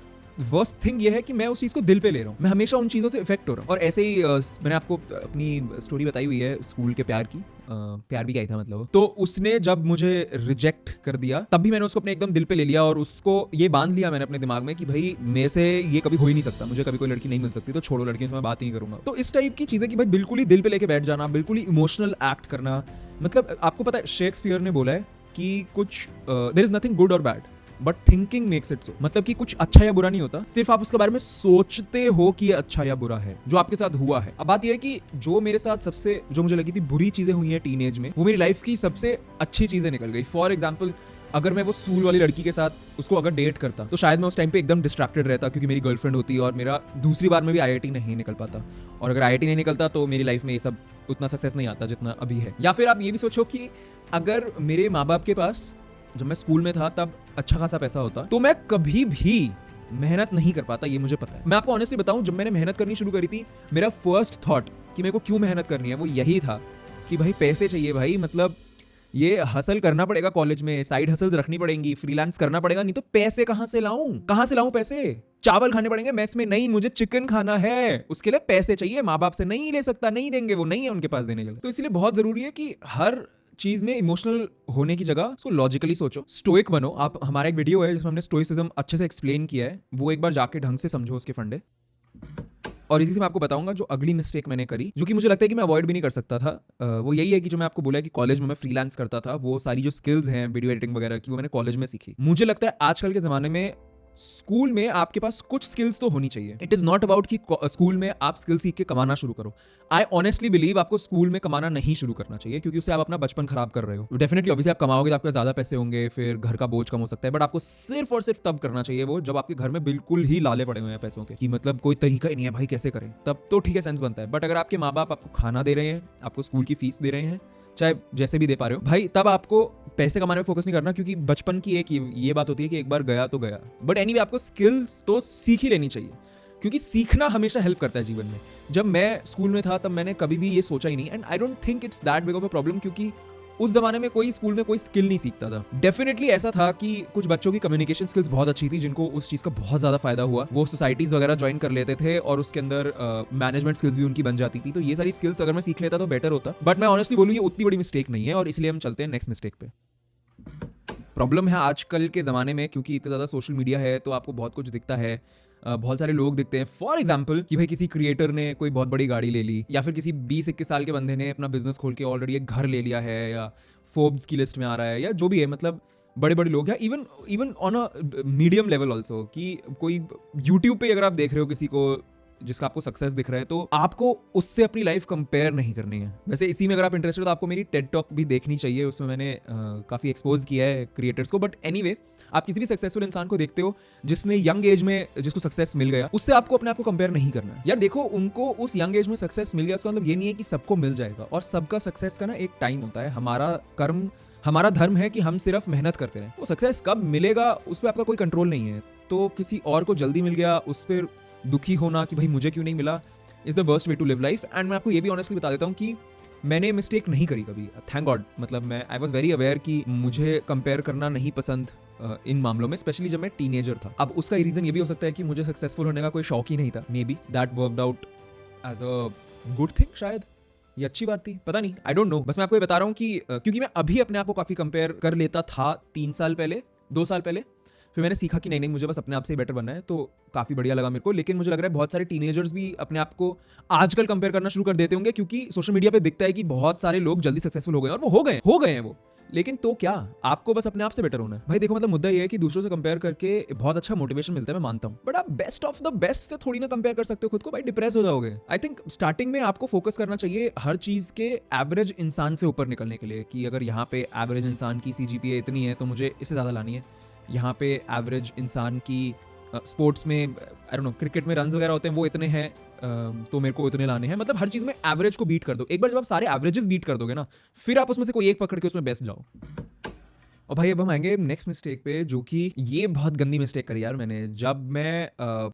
वर्स्ट थिंग ये है कि मैं उस चीज को दिल पे ले रहा हूँ, मैं हमेशा उन चीजों से इफेक्ट हो रहा हूँ। और ऐसे ही मैंने आपको अपनी स्टोरी बताई हुई है स्कूल के प्यार की, प्यार भी क्या ही था मतलब। तो उसने जब मुझे रिजेक्ट कर दिया, तब भी मैंने उसको अपने एकदम दिल पे ले लिया, और उसको ये बांध लिया मैंने अपने दिमाग में कि भाई मेरे से ये कभी हो ही नहीं सकता, मुझे कभी कोई लड़की नहीं मिल सकती, तो छोड़ो लड़कियों से मैं बात ही नहीं करूंगा। तो इस टाइप की चीजें कि भाई बिल्कुल ही दिल पे लेके बैठ जाना, बिल्कुल ही इमोशनल एक्ट करना। मतलब आपको पता है शेक्सपियर ने बोला है कि कुछ देयर इज नथिंग गुड और bad but thinking makes it so. मतलब कि कुछ अच्छा या बुरा नहीं होता, सिर्फ आप उसके बारे में सोचते हो कि ये अच्छा या बुरा है, जो आपके साथ हुआ है। अब बात यह है कि जो मेरे साथ सबसे जो मुझे लगी थी बुरी चीजें हुई हैं टीनेज में, वो मेरी लाइफ की सबसे अच्छी चीजें निकल गई। फॉर एग्जाम्पल, अगर मैं वो स्कूल वाली लड़की के साथ उसको अगर डेट करता, तो शायद मैं उस टाइम पे एकदम डिस्ट्रैक्टेड रहता, क्योंकि मेरी गर्लफ्रेंड होती और मेरा दूसरी बार में भी IIT नहीं निकल पाता। और अगर IIT नहीं निकलता तो मेरी लाइफ में ये सब उतना सक्सेस नहीं आता जितना अभी है। या फिर आप ये भी सोचो कि अगर मेरे माँ बाप के पास जब मैं स्कूल में था तब अच्छा खासा पैसा होता, तो मैं कभी भी मेहनत नहीं कर पाता, ये मुझे पता है। मैं आपको ऑनेस्टली बताऊं, जब मैंने मेहनत करनी शुरू करी थी, मेरा फर्स्ट थॉट कि मेरे को क्यों मेहनत करनी है, वो यही था कि भाई पैसे चाहिए भाई। मतलब ये हसल करना पड़ेगा, कॉलेज में साइड हसल्स रखनी पड़ेंगी, फ्रीलांस करना पड़ेगा, नहीं तो पैसे कहां से लाऊं पैसे। चावल खाने पड़ेंगे मेस में, नहीं मुझे चिकन खाना है, उसके लिए पैसे चाहिए। माँ बाप से नहीं ले सकता, नहीं देंगे, वो नहीं है उनके पास देने के लिए। तो इसलिए बहुत जरूरी है कि हर चीज में इमोशनल होने की जगह उसको लॉजिकली सोचो, स्टोइक बनो। आप, हमारा एक वीडियो है जिसमें हमने स्टोइसिज्म अच्छे से एक्सप्लेन किया है, वो एक बार जाके ढंग से समझो उसके फंडे। और इसी से मैं आपको बताऊंगा जो अगली मिस्टेक मैंने करी, जो कि मुझे लगता है कि मैं अवॉइड भी नहीं कर सकता था, वो यही है कि जो मैं आपको बोला कि कॉलेज में मैं फ्रीलांस करता था, वो सारी जो स्किल्स हैं वीडियो एडिटिंग वगैरह की, वो मैंने कॉलेज में सीखी। मुझे लगता है आजकल के जमाने में स्कूल में आपके पास कुछ स्किल्स तो होनी चाहिए। इट इज नॉट अबाउट कि स्कूल में आप स्किल सीख के कमाना शुरू करो। आई ऑनेस्टली बिलीव आपको स्कूल में कमाना नहीं शुरू करना चाहिए, क्योंकि उससे आप अपना बचपन खराब कर रहे हो। डेफिनेटली ऑब्वियसली आप कमाओगे तो आपके ज्यादा पैसे होंगे, फिर घर का बोझ कम हो सकता है, बट आपको सिर्फ और सिर्फ तब करना चाहिए वो जब आपके घर में बिल्कुल ही लाले पड़े हुए हैं पैसों के, कि मतलब कोई तरीका ही नहीं है भाई कैसे करें, तब तो ठीक है सेंस बनता है। बट अगर आपके माँ बाप आपको खाना दे रहे हैं, आपको स्कूल की फीस दे रहे हैं, चाहे जैसे भी दे पा रहे हो भाई, तब आपको पैसे कमाने में फोकस नहीं करना, क्योंकि बचपन की एक ये बात होती है कि एक बार गया तो गया। बट एनीवे आपको स्किल्स तो सीख ही लेनी चाहिए, क्योंकि सीखना हमेशा हेल्प करता है जीवन में। जब मैं स्कूल में था तब मैंने कभी भी ये सोचा ही नहीं, and I don't think it's that big of a problem, क्योंकि उस जमाने में कोई स्कूल में कोई स्किल नहीं सीखता था। डेफिनेटली ऐसा था कि कुछ बच्चों की कम्युनिकेशन स्किल्स बहुत अच्छी थी, जिनको उस चीज का बहुत ज्यादा फायदा हुआ, वो सोसाइटीज वगैरह ज्वाइन कर लेते थे और उसके अंदर मैनेजमेंट स्किल्स भी उनकी बन जाती थी। तो ये सारी स्किल्स अगर मैं सीख लेता तो बेटर होता, बट मैं ऑनेस्टली बोलूँ ये उतनी बड़ी मिस्टेक नहीं है, और इसलिए हम चलते हैं नेक्स्ट मिस्टेक पे। प्रॉब्लम है आजकल के ज़माने में, क्योंकि इतना ज़्यादा सोशल मीडिया है तो आपको बहुत कुछ दिखता है, बहुत सारे लोग दिखते हैं। फॉर एग्जाम्पल कि भाई किसी क्रिएटर ने कोई बहुत बड़ी गाड़ी ले ली, या फिर किसी 20-21 साल के बंदे ने अपना बिजनेस खोल के ऑलरेडी एक घर ले लिया है, या फोर्ब्स की लिस्ट में आ रहा है, या जो भी है, मतलब बड़े बड़े लोग हैं। Even on a medium level also, कि कोई यूट्यूब पे अगर आप देख रहे हो किसी को जिसका आपको सक्सेस दिख रहा है, तो आपको उससे अपनी लाइफ कंपेयर नहीं करनी है। वैसे इसी में अगर आप इंटरेस्टेड हो तो आपको मेरी टेड टॉक भी देखनी चाहिए, उसमें मैंने काफ़ी एक्सपोज किया है क्रिएटर्स को। बट एनीवे, आप किसी भी सक्सेसफुल इंसान को देखते हो जिसने यंग एज में जिसको सक्सेस मिल गया, उससे आपको अपने आप को कंपेयर नहीं करना है। यार देखो, उनको उस यंग एज में सक्सेस मिल गया, उसका मतलब ये नहीं है कि सबको मिल जाएगा, और सबका सक्सेस का ना एक टाइम होता है। हमारा धर्म है कि हम सिर्फ मेहनत करते रहें। वो सक्सेस कब मिलेगा उस पर आपका कोई कंट्रोल नहीं है। तो किसी और को जल्दी मिल गया, उस पर दुखी होना कि भाई मुझे क्यों नहीं मिला, is the worst way to live life. And मैं आपको ये भी ऑनेस्टली बता देता हूँ कि मैंने मिस्टेक नहीं करी कभी, थैंक गॉड। मतलब मैं आई वॉज वेरी अवेयर कि मुझे कंपेयर करना नहीं पसंद इन मामलों में, स्पेशली जब मैं टीनेजर था। अब उसका रीजन ये भी हो सकता है कि मुझे सक्सेसफुल होने का कोई शौक ही नहीं था, maybe that worked out as a good thing, शायद ये अच्छी बात थी, पता नहीं, आई डोंट नो। बस मैं आपको ये बता रहा हूँ कि क्योंकि मैं अभी अपने आप को काफी कंपेयर कर लेता था 3 साल पहले, 2 साल पहले, फिर मैंने सीखा कि नहीं नहीं मुझे बस अपने आप से ही बेटर बनना है, तो काफ़ी बढ़िया लगा मेरे को। लेकिन मुझे लग रहा है बहुत सारे टीनेजर्स भी अपने आप को आजकल कंपेयर करना शुरू कर देते होंगे, क्योंकि सोशल मीडिया पे दिखता है कि बहुत सारे लोग जल्दी सक्सेसफुल हो गए, और वो हो गए हैं वो। लेकिन तो क्या, आपको बस अपने आप से बेटर होना है भाई। देखो मतलब मुद्दा ये है कि दूसरों से कंपेयर करके बहुत अच्छा मोटिवेशन मिलता है, मैं मानता हूँ, बट आप बेस्ट ऑफ द बेस्ट से थोड़ी ना कंपेयर कर सकते हो खुद को भाई, डिप्रेस हो जाओगे। आई थिंक स्टार्टिंग में आपको फोकस करना चाहिए हर चीज के एवरेज इंसान से ऊपर निकलने के लिए, कि अगर यहाँ पे एवरेज इंसान की CGPA इतनी है तो मुझे इससे ज्यादा लानी है। यहाँ पे एवरेज इंसान की स्पोर्ट्स में आई डोंट नो क्रिकेट में रन्स वगैरह होते हैं वो इतने हैं, तो मेरे को इतने लाने हैं। मतलब हर चीज़ में एवरेज को बीट कर दो। एक बार जब आप सारे एवरेजेस बीट कर दोगे ना, फिर आप उसमें से कोई एक पकड़ के उसमें बेस्ट जाओ। और भाई अब हम आएंगे नेक्स्ट मिस्टेक पे, जो कि ये बहुत गंदी मिस्टेक करी यार मैंने। जब मैं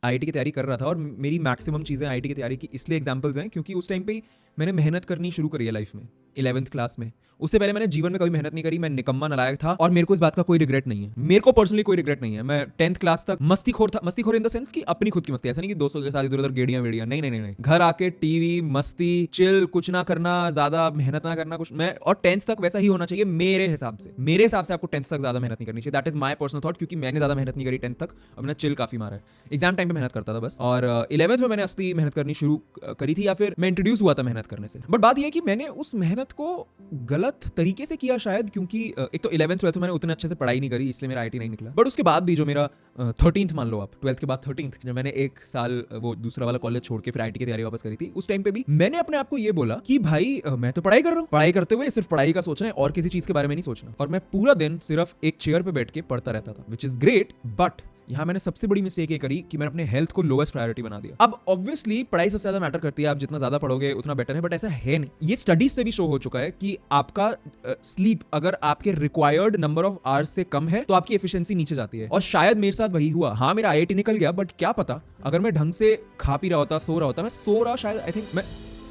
IIT की तैयारी कर रहा था, और मेरी मैक्सिमम चीज़ें IIT की तैयारी की इसलिए एग्जांपल्स हैं क्योंकि उस टाइम पे ही मैंने मेहनत करनी शुरू करी है लाइफ में, 11th क्लास में। उससे पहले मैंने जीवन में कभी मेहनत नहीं करी, मैं निकम्मा नालायक था, और मेरे को इस बात का कोई रिग्रेट नहीं है। मेरे को पर्सनली कोई रिग्रेट नहीं है। मैं 10th क्लास तक मस्तीखोर था, मस्तीखोर इन द सेंस कि अपनी खुद की मस्ती, ऐसा नहीं कि दोस्तों के साथ इधर उधर गेड़ियां वेड़ियां, नहीं नहीं नहीं नहीं, घर आके टीवी, मस्ती, चिल, कुछ ना करना, ज्यादा मेहनत ना करना कुछ। मैं और 10th तक वैसा ही होना चाहिए मेरे हिसाब से। मेरे हिसाब से आपको 10th तक ज्यादा मेहनत नहीं करनी चाहिए, that is my personal thought, क्योंकि मैंने ज्यादा मेहनत नहीं करी 10th तक, और मैंने चिल काफी मारा है। एग्जाम टाइम पे मेहनत करता था बस, और 11th में मैंने असली मेहनत करनी शुरू करी थी, या फिर मैं इंट्रोड्यूस हुआ था मेहनत करने से। बट बात यह है कि मैंने उस मेहनत को गलत तरीके से किया शायद, क्योंकि एक तो 11th 12th में मैंने उतने अच्छे से पढ़ाई नहीं करी, इसलिए मेरा IIT नहीं निकला। बट उसके बाद भी जो मेरा 13th मान लो आप, 12th के बाद 13th, जब मैंने एक साल वो दूसरा वाला कॉलेज छोड़ के फिर IIT की तैयारी वापस करी थी, उस टाइम पे भी मैंने अपने आप को ये बोला कि भाई मैं तो पढ़ाई कर रहा हूँ, पढ़ाई करते हुए सिर्फ पढ़ाई का सोचना है और किसी चीज के बारे में नहीं सोचना। और मैं पूरा दिन सिर्फ एक चेयर पे बैठ के पढ़ता रहता था, विच इज ग्रेट। बट यहाँ मैंने सबसे बड़ी मिस्टेक ये करी कि मैंने अपने हेल्थ को लोएस्ट प्रायोरिटी बना दिया। अब ऑब्वियसली पढ़ाई सबसे ज्यादा मैटर करती है, आप जितना ज्यादा पढ़ोगे उतना बेटर है, बट ऐसा है नहीं। ये स्टडीज से भी शो हो चुका है कि आपका स्लीप अगर आपके रिक्वायर्ड नंबर ऑफ आवर्स से कम है तो आपकी एफिशिएंसी नीचे जाती है। और शायद मेरे साथ वही हुआ। हाँ मेरा IIT निकल गया, बट क्या पता अगर मैं ढंग से खा पी रहा होता, सो रहा होता, मैं सो रहा शायद आई थिंक मैं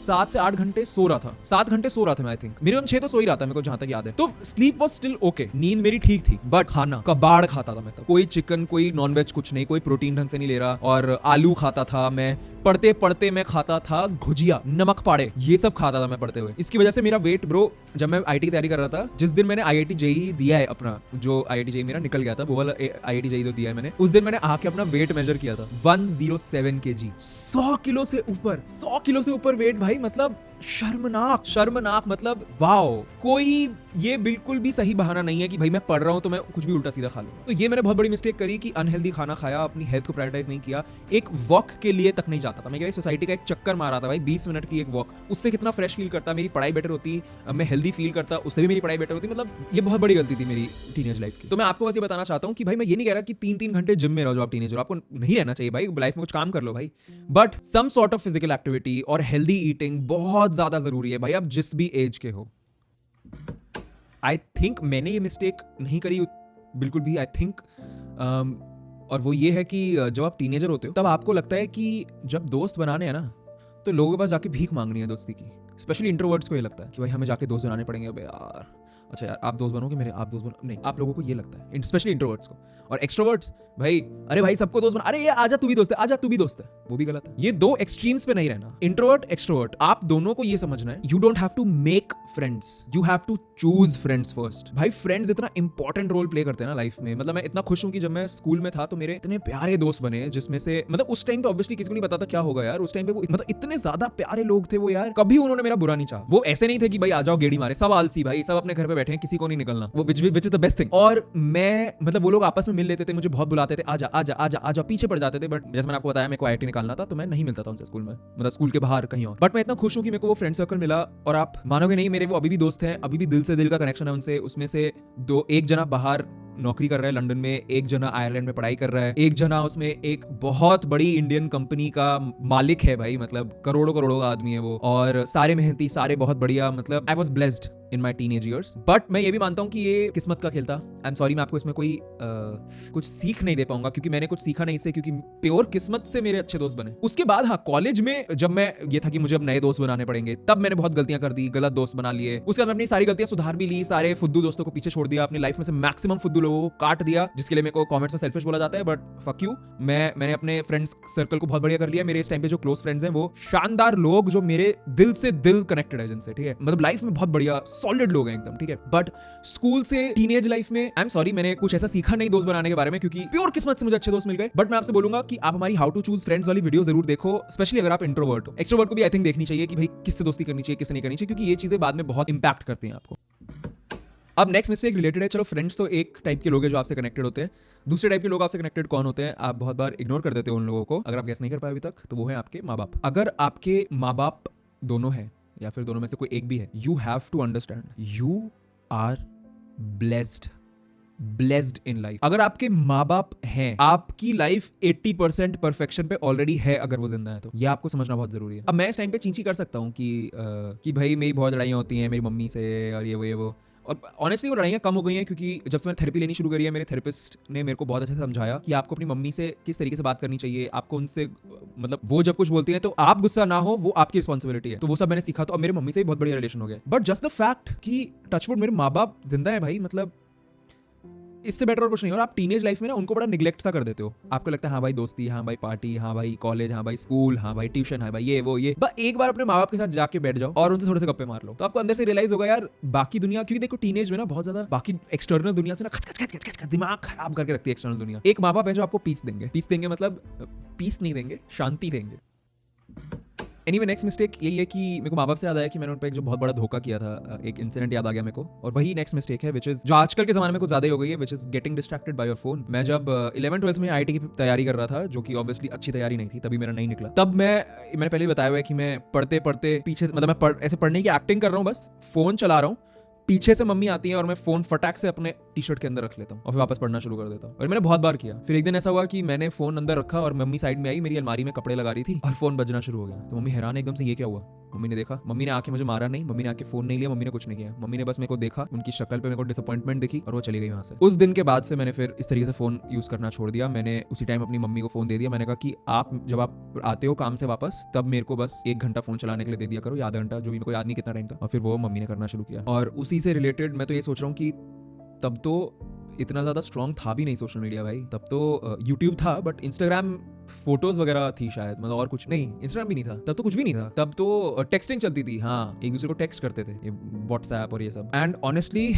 7 से 8 घंटे सो रहा था, 7 घंटे सो रहा था मैं, आई थिंक मिनिमम 6 तो सो ही रहा था मेरे को जहां तक याद है। तो स्लीप वाज स्टिल ओके, नींद मेरी ठीक थी, बट खाना कबाड़ खाता था मैं तब। कोई चिकन, कोई नॉनवेज, कुछ नहीं, कोई प्रोटीन ढंग से नहीं ले रहा, और आलू खाता था मैं। पढ़ते पढ़ते मैं खाता था गुजिया, नमक पाड़े, ये सब खाता था मैं पढ़ते हुए। इसकी वजह से मेरा वेट ब्रो, जब मैं IIT की तैयारी कर रहा था, जिस दिन मैंने IIT JEE दिया है अपना, जो IIT JEE मेरा निकल गया था, वो वाला IIT JEE तो दिया है मैंने, उस दिन मैंने आके अपना वेट मेजर किया था, 107 kg, 100 किलो से ऊपर, 100 किलो से ऊपर वेट भाई। मतलब शर्मनाक, शर्मनाक, मतलब वाओ। कोई ये बिल्कुल भी सही बहाना नहीं है कि भाई मैं पढ़ रहा हूं तो मैं कुछ भी उल्टा सीधा खा लूं। तो ये मैंने बहुत बड़ी मिस्टेक करी कि अनहेल्दी खाना खाया, अपनी हेल्थ को प्रायोरिटाइज नहीं किया। एक वॉक के लिए तक नहीं जाता था मैं, क्या सोसाइटी का एक चक्कर मारा था भाई, 20 मिनट की एक वॉक, उससे कितना फ्रेश फील करता, मेरी पढ़ाई बेटर होती, मैं हेल्दी फील करता, उससे भी मेरी पढ़ाई बेटर होती। मतलब ये बहुत बड़ी गलती थी मेरी टीनेज लाइफ की। तो मैं आपको बस ये बताना चाहता हूँ कि भाई मैं ये नहीं कह रहा कि 3-3 घंटे जिम में रहो जो आप टीनेजर, आपको नहीं रहना चाहिए भाई, लाइफ में कुछ काम कर लो भाई, but some sort of physical activity और हेल्दी ईटिंग बहुत ज्यादा जरूरी है भाई, आप जिस भी एज के हो। आई थिंक मैंने ये मिस्टेक नहीं करी बिल्कुल भी, आई थिंक और वो ये है कि जब आप टीनेजर होते हो तब आपको लगता है कि जब दोस्त बनाने हैं ना तो लोगों के पास जाके भीख मांगनी है दोस्ती की। स्पेशली इंट्रोवर्ट्स को ये लगता है कि भाई हमें जाके दोस्त बनाने पड़ेंगे। अबे यार, अच्छा यार आप दोस्त बनोगे मेरे, आप दोस्त बनो नहीं, आप लोगों को ये लगता है, स्पेशली इंट्रोवर्ट्स को। और एक्सट्रोवर्ट्स भाई, अरे भाई सबको दोस्त बना, अरे ये आजा तू भी दोस्त है, आजा तू भी दोस्त है, वो भी गलत है। ये दो एक्सट्रीम्स पे नहीं रहना, इंट्रोवर्ट एक्सट्रोवर्ट, आप दोनों को ये समझना है, you don't have to make friends, you have to choose friends first. भाई फ्रेंड्स इतना इंपॉर्टेंट रोल प्ले करते हैं ना लाइफ में। मतलब मैं इतना खुश हूं कि जब मैं स्कूल में था तो मेरे इतने प्यारे दोस्त बने, जिसमें से मतलब उस टाइम पे ऑब्वियसली किसी को नहीं पता था क्या होगा यार, उस टाइम पे वो मतलब इतने ज्यादा प्यारे लोग थे वो यार, कभी उन्होंने मेरा बुरा नहीं चाहा। वो ऐसे नहीं थे कि भाई आ जाओ गेड़ी मारे, सब आलसी भाई, सब अपने घर पे बैठे हैं, किसी को नहीं निकलना, वो which is the best thing. और मैं मतलब वो लोग आपस में मिल लेते थे, मुझे बहुत बुलाते थे, आजा आजा आजा आजा, पीछे पड़ जाते थे, बट जैसे मैंने आपको बताया मेरे को IIT निकालना था तो मैं नहीं मिलता था उनसे स्कूल में, मतलब स्कूल के बाहर कहीं और। बट मैं इतना खुश हूं कि मेरे को वो फ्रेंड सर्कल मिला, और आप मानोगे नहीं, मेरे वो अभी भी दोस्त हैं, अभी भी दिल से दिल का कनेक्शन है उनसे। उसमें से एक जना बाहर नौकरी कर रहा है लंदन में, एक जना आयरलैंड में पढ़ाई कर रहा है, एक जना उसमें एक बहुत बड़ी इंडियन कंपनी का मालिक है भाई, मतलब करोड़ों करोड़ों का आदमी है वो, और सारे मेहनती, सारे बहुत बढ़िया, मतलब I was blessed. In my teenage years, but मैं ये भी मानता हूँ कि ये किस्मत का खेल था। आई एम सॉरी, मैं आपको इसमें कोई कुछ सीख नहीं दे पाऊंगा, क्योंकि मैंने कुछ सीखा नहीं इससे, क्योंकि प्योर किस्मत से मेरे अच्छे दोस्त बने। उसके बाद हाँ, कॉलेज में जब मैं ये था कि मुझे अब नए दोस्त बनाने पड़ेंगे, तब मैंने बहुत गलतियां कर दी, गलत दोस्त बना लिए। उसके बाद अपनी सारी गलतियां सुधार भी ली, सारे फुद्दू दोस्तों को पीछे छोड़ दिया, अपनी लाइफ में से मैक्सिमम फुद्दू लोगों को काट दिया, जिसके लिए मेरे को कमेंट्स में सेल्फिश बोला जाता है, बट फक यू। मैंने अपने फ्रेंड्स सर्कल को बहुत बढ़िया कर लिया। मेरे इस टाइम पे जो क्लोज फ्रेंड्स हैं वो शानदार लोग, जो मेरे दिल से दिल कनेक्टेड है जिनसे, ठीक है, मतलब लाइफ में बहुत बढ़िया सॉलिड लोग हैं एकदम, ठीक है। बट स्कूल से टीनेज लाइफ में आई एम सॉरी, मैंने कुछ ऐसा सीखा नहीं दोस्त बनाने के बारे में, क्योंकि प्योर किस्मत से मुझे अच्छे दोस्त मिल गए। बट मैं आपसे बोलूंगा कि आप हमारी हाउ टू चूज फ्रेंड्स वाली वीडियो जरूर देखो, स्पेशली अगर आप इंट्रोवर्ट हो। एक्सट्रोवर्ट को भी आई थिंक देखनी चाहिए कि भाई किससे दोस्ती करनी चाहिए, किससे नहीं करनी चाहिए, क्योंकि ये चीजें बाद में बहुत इंपैक्ट करती हैं आपको। अब नेक्स्ट मिस्टेक रिलेटेड है, चलो फ्रेंड्स तो एक टाइप के लोग हैं जो आपसे कनेक्टेड होते हैं, दूसरे टाइप के लोग आपसे कनेक्टेड कौन होते हैं? आप बहुत बार इग्नोर कर देते हो उन लोगों को, अगर आप गेस नहीं कर पाए अभी तक, तो वो है आपके माँ बाप। अगर आपके माँ बाप दोनों हैं या फिर दोनों में से कोई एक भी है, you have to understand you are blessed in life. अगर आपके माँ बाप हैं, आपकी लाइफ 80% परफेक्शन पे ऑलरेडी है, अगर वो जिंदा है तो। ये आपको समझना बहुत जरूरी है। अब मैं इस टाइम पे चींची कर सकता हूँ कि भाई मेरी बहुत लड़ाइयाँ होती हैं मेरी मम्मी से, और ये वो, और ऑनेस्टली वो लड़ाइयाँ कम हो गई हैं, क्योंकि जब से मैंने थेरेपी लेनी शुरू करी है, मेरे थेरेपिस्ट ने मेरे को बहुत अच्छे से समझाया कि आपको अपनी मम्मी से किस तरीके से बात करनी चाहिए, आपको उनसे मतलब वो जब कुछ बोलती हैं तो आप गुस्सा ना हो, वो आपकी रिस्पॉन्सिबिलिटी है। तो वो सब मैंने सीखा, तो अब मेरे मम्मी से भी बहुत बढ़िया रिलेशन हो गया। बट जस्ट द फैक्ट कि टचवुड मेरे माँ बाप जिंदा है भाई, मतलब इससे बेटर और कुछ नहीं। और आप टीनेज लाइफ में ना उनको बड़ा निगलेक्ट सा कर देते हो। आपको लगता है हाँ भाई दोस्ती, हाँ भाई पार्टी, हाँ भाई कॉलेज, हाँ भाई स्कूल, हाँ भाई ट्यूशन, हाँ भाई ये वो ये, बस एक बार अपने माँ बाप के साथ जाके बैठ जाओ और उनसे थोड़े से गप्पे मार लो, तो आपको अंदर से रियलाइज होगा यार बाकी दुनिया, क्योंकि देखो टीनेज में ना बहुत ज्यादा बाकी एक्सटर्नल दुनिया से ना खच खच खच खच दिमाग खराब करके रखती है एक्सटर्नल दुनिया। एक माँ बाप है जो आपको पीस देंगे मतलब पीस नहीं देंगे, शांति देंगे। एनीवे नेक्स्ट मिस्टेक यही है कि मेरे को माँ बाप से याद आया कि मैंने उन पर एक जो बहुत बड़ा धोखा किया था, एक इंसिडेंट याद आ गया मेरे को, और वही नेक्स्ट मिस्टेक है, विच इज जो आजकल के जमाने में कुछ ज्यादा ही हो गई है, which is getting distracted by your phone. मैं जब 11th-12th में आईटी की तैयारी कर रहा था, जो कि ऑब्वियसली अच्छी तैयारी नहीं थी, तभी मेरा नहीं निकला। तब मैंने पहले बताया हुआ है कि मैं पढ़ते पढ़ते पीछे, मतलब मैं ऐसे पढ़ने की एक्टिंग कर रहा हूँ, बस फोन चला रहा हूँ, पीछे से मम्मी आती है और मैं फोन फटाक से अपने टी शर्ट के अंदर रख लेता हूँ और फिर वापस पढ़ना शुरू कर देता हूँ। और मैंने बहुत बार किया। फिर एक दिन ऐसा हुआ कि मैंने फोन अंदर रखा और मम्मी साइड में आई, मेरी अलमारी में कपड़े लगा रही थी और फोन बजना शुरू हो गया। तो मम्मी हैरान एकदम से, ये क्या हुआ? मम्मी ने देखा, मम्मी ने आके मुझे मारा नहीं, मम्मी ने आके फोन नहीं लिया, मम्मी ने कुछ नहीं किया, मम्मी ने बस मेरे को देखा, उनकी शक्ल पे मेरे को डिसअपॉइंटमेंट दिखी और वो चली गई वहां से। उस दिन के बाद से मैंने फिर इस तरीके से फोन यूज करना छोड़ दिया। मैंने उसी टाइम अपनी मम्मी को फोन दे दिया। मैंने कहा कि आप जब आप आते हो काम से वापस, तब मेरे को बस 1 घंटा फोन चलाने के लिए दे दिया करो, या आधा घंटा, जो भी मेरे को याद नहीं कितना टाइम था। और फिर वो मम्मी ने करना शुरू किया। और उसी से रिलेटेड मैं तो ये सोच रहा हूँ कि तब तो इतना ज्यादा स्ट्रॉन्ग था भी नहीं सोशल मीडिया भाई, तब तो यूट्यूब था, बट इंस्टाग्राम फोटोज वगैरह थी शायद, मतलब और कुछ नहीं, इंस्टाग्राम भी नहीं था, तब तो कुछ भी नहीं था, तब तो टेक्सटिंग चलती थी, हाँ एक दूसरे को टेक्स्ट करते थे, ये व्हाट्सएप और ये सब। एंड ऑनेस्टली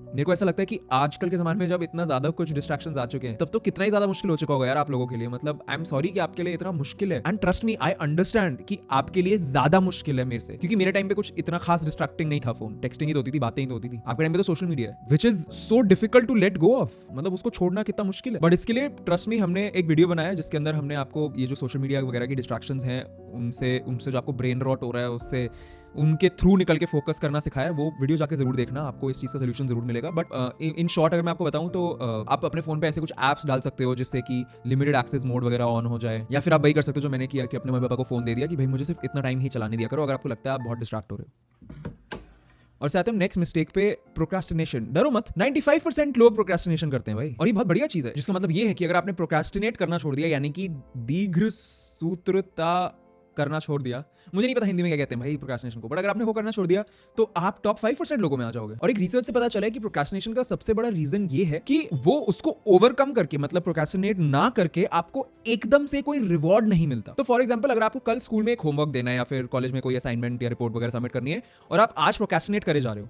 मेरे को ऐसा लगता है कि आजकल के जमाने में जब इतना ज्यादा कुछ डिस्ट्रैक्शंस आ चुके हैं, तब तो कितना ही ज्यादा मुश्किल हो चुका होगा यार आप लोगों के लिए। मतलब आई एम सॉरी कि आपके लिए इतना मुश्किल है, and trust me I understand कि आपके लिए ज्यादा मुश्किल है मेरे से, क्योंकि मेरे टाइम पे कुछ इतना खास डिस्ट्रैक्टिंग नहीं था। फोन टेक्सटिंग ही तो होती थी, बातें ही तो होती थी। आपके टाइम पे तो सोशल मीडिया है, which is so difficult to let go of, मतलब उसको छोड़ना कितना मुश्किल है। बट इसके लिए ट्रस्ट मी हमने एक वीडियो बनाया जिसके अंदर हमने आपको ये जो सोशल मीडिया वगैरह की डिस्ट्रैक्शंस हैं, उनसे जो आपको ब्रेन रॉट हो रहा है, उससे उनके थ्रू निकल के फोकस करना सिखाया। वो वीडियो जाके जरूर देखना, आपको इस चीज का सोल्यूशन जरूर मिलेगा। बट इन शॉर्ट अगर मैं आपको बताऊं तो आप अपने फोन पे ऐसे कुछ एप्स डाल सकते हो जिससे कि लिमिटेड एक्सेस मोड वगैरह ऑन हो जाए, या फिर आप वही कर सकते हो जो मैंने किया कि अपने मम्मी पापा को फोन दे दिया कि भाई मुझे सिर्फ इतना टाइम ही चलाने दिया करो, अगर आपको लगता है आप बहुत डिस्ट्रैक्ट हो रहे हो। और साथ ही नेक्स्ट मिस्टेक पे प्रोक्रास्टिनेशन। डरो मत, 95% लोग प्रोक्रास्टिनेशन करते हैं भाई, और ये बहुत बढ़िया चीज है, जिसका मतलब ये है कि अगर आपने प्रोक्रास्टिनेट करना छोड़ दिया, यानी कि दीर्घ सूत्रता करना छोड़ दिया, मुझे नहीं पता हिंदी में क्या कहते हैं भाई प्रोक्रास्टिनेशन को, बट अगर आपने वो करना छोड़ दिया तो आप टॉप 5% लोगों में आ जाओगे। और एक रिसर्च से पता चला है कि प्रोक्रास्टिनेशन का सबसे बड़ा रीजन ये है कि वो उसको ओवरकम करके, मतलब प्रोक्रास्टिनेट ना करके आपको एकदम से कोई रिवॉर्ड नहीं मिलता। तो फॉर एग्जांपल अगर आपको कल स्कूल में एक होमवर्क देना है या फिर कॉलेज में कोई असाइनमेंट या रिपोर्ट वगैरह सबमिट करनी है, और आप आज प्रोक्रास्टिनेट करे जा रहे हो,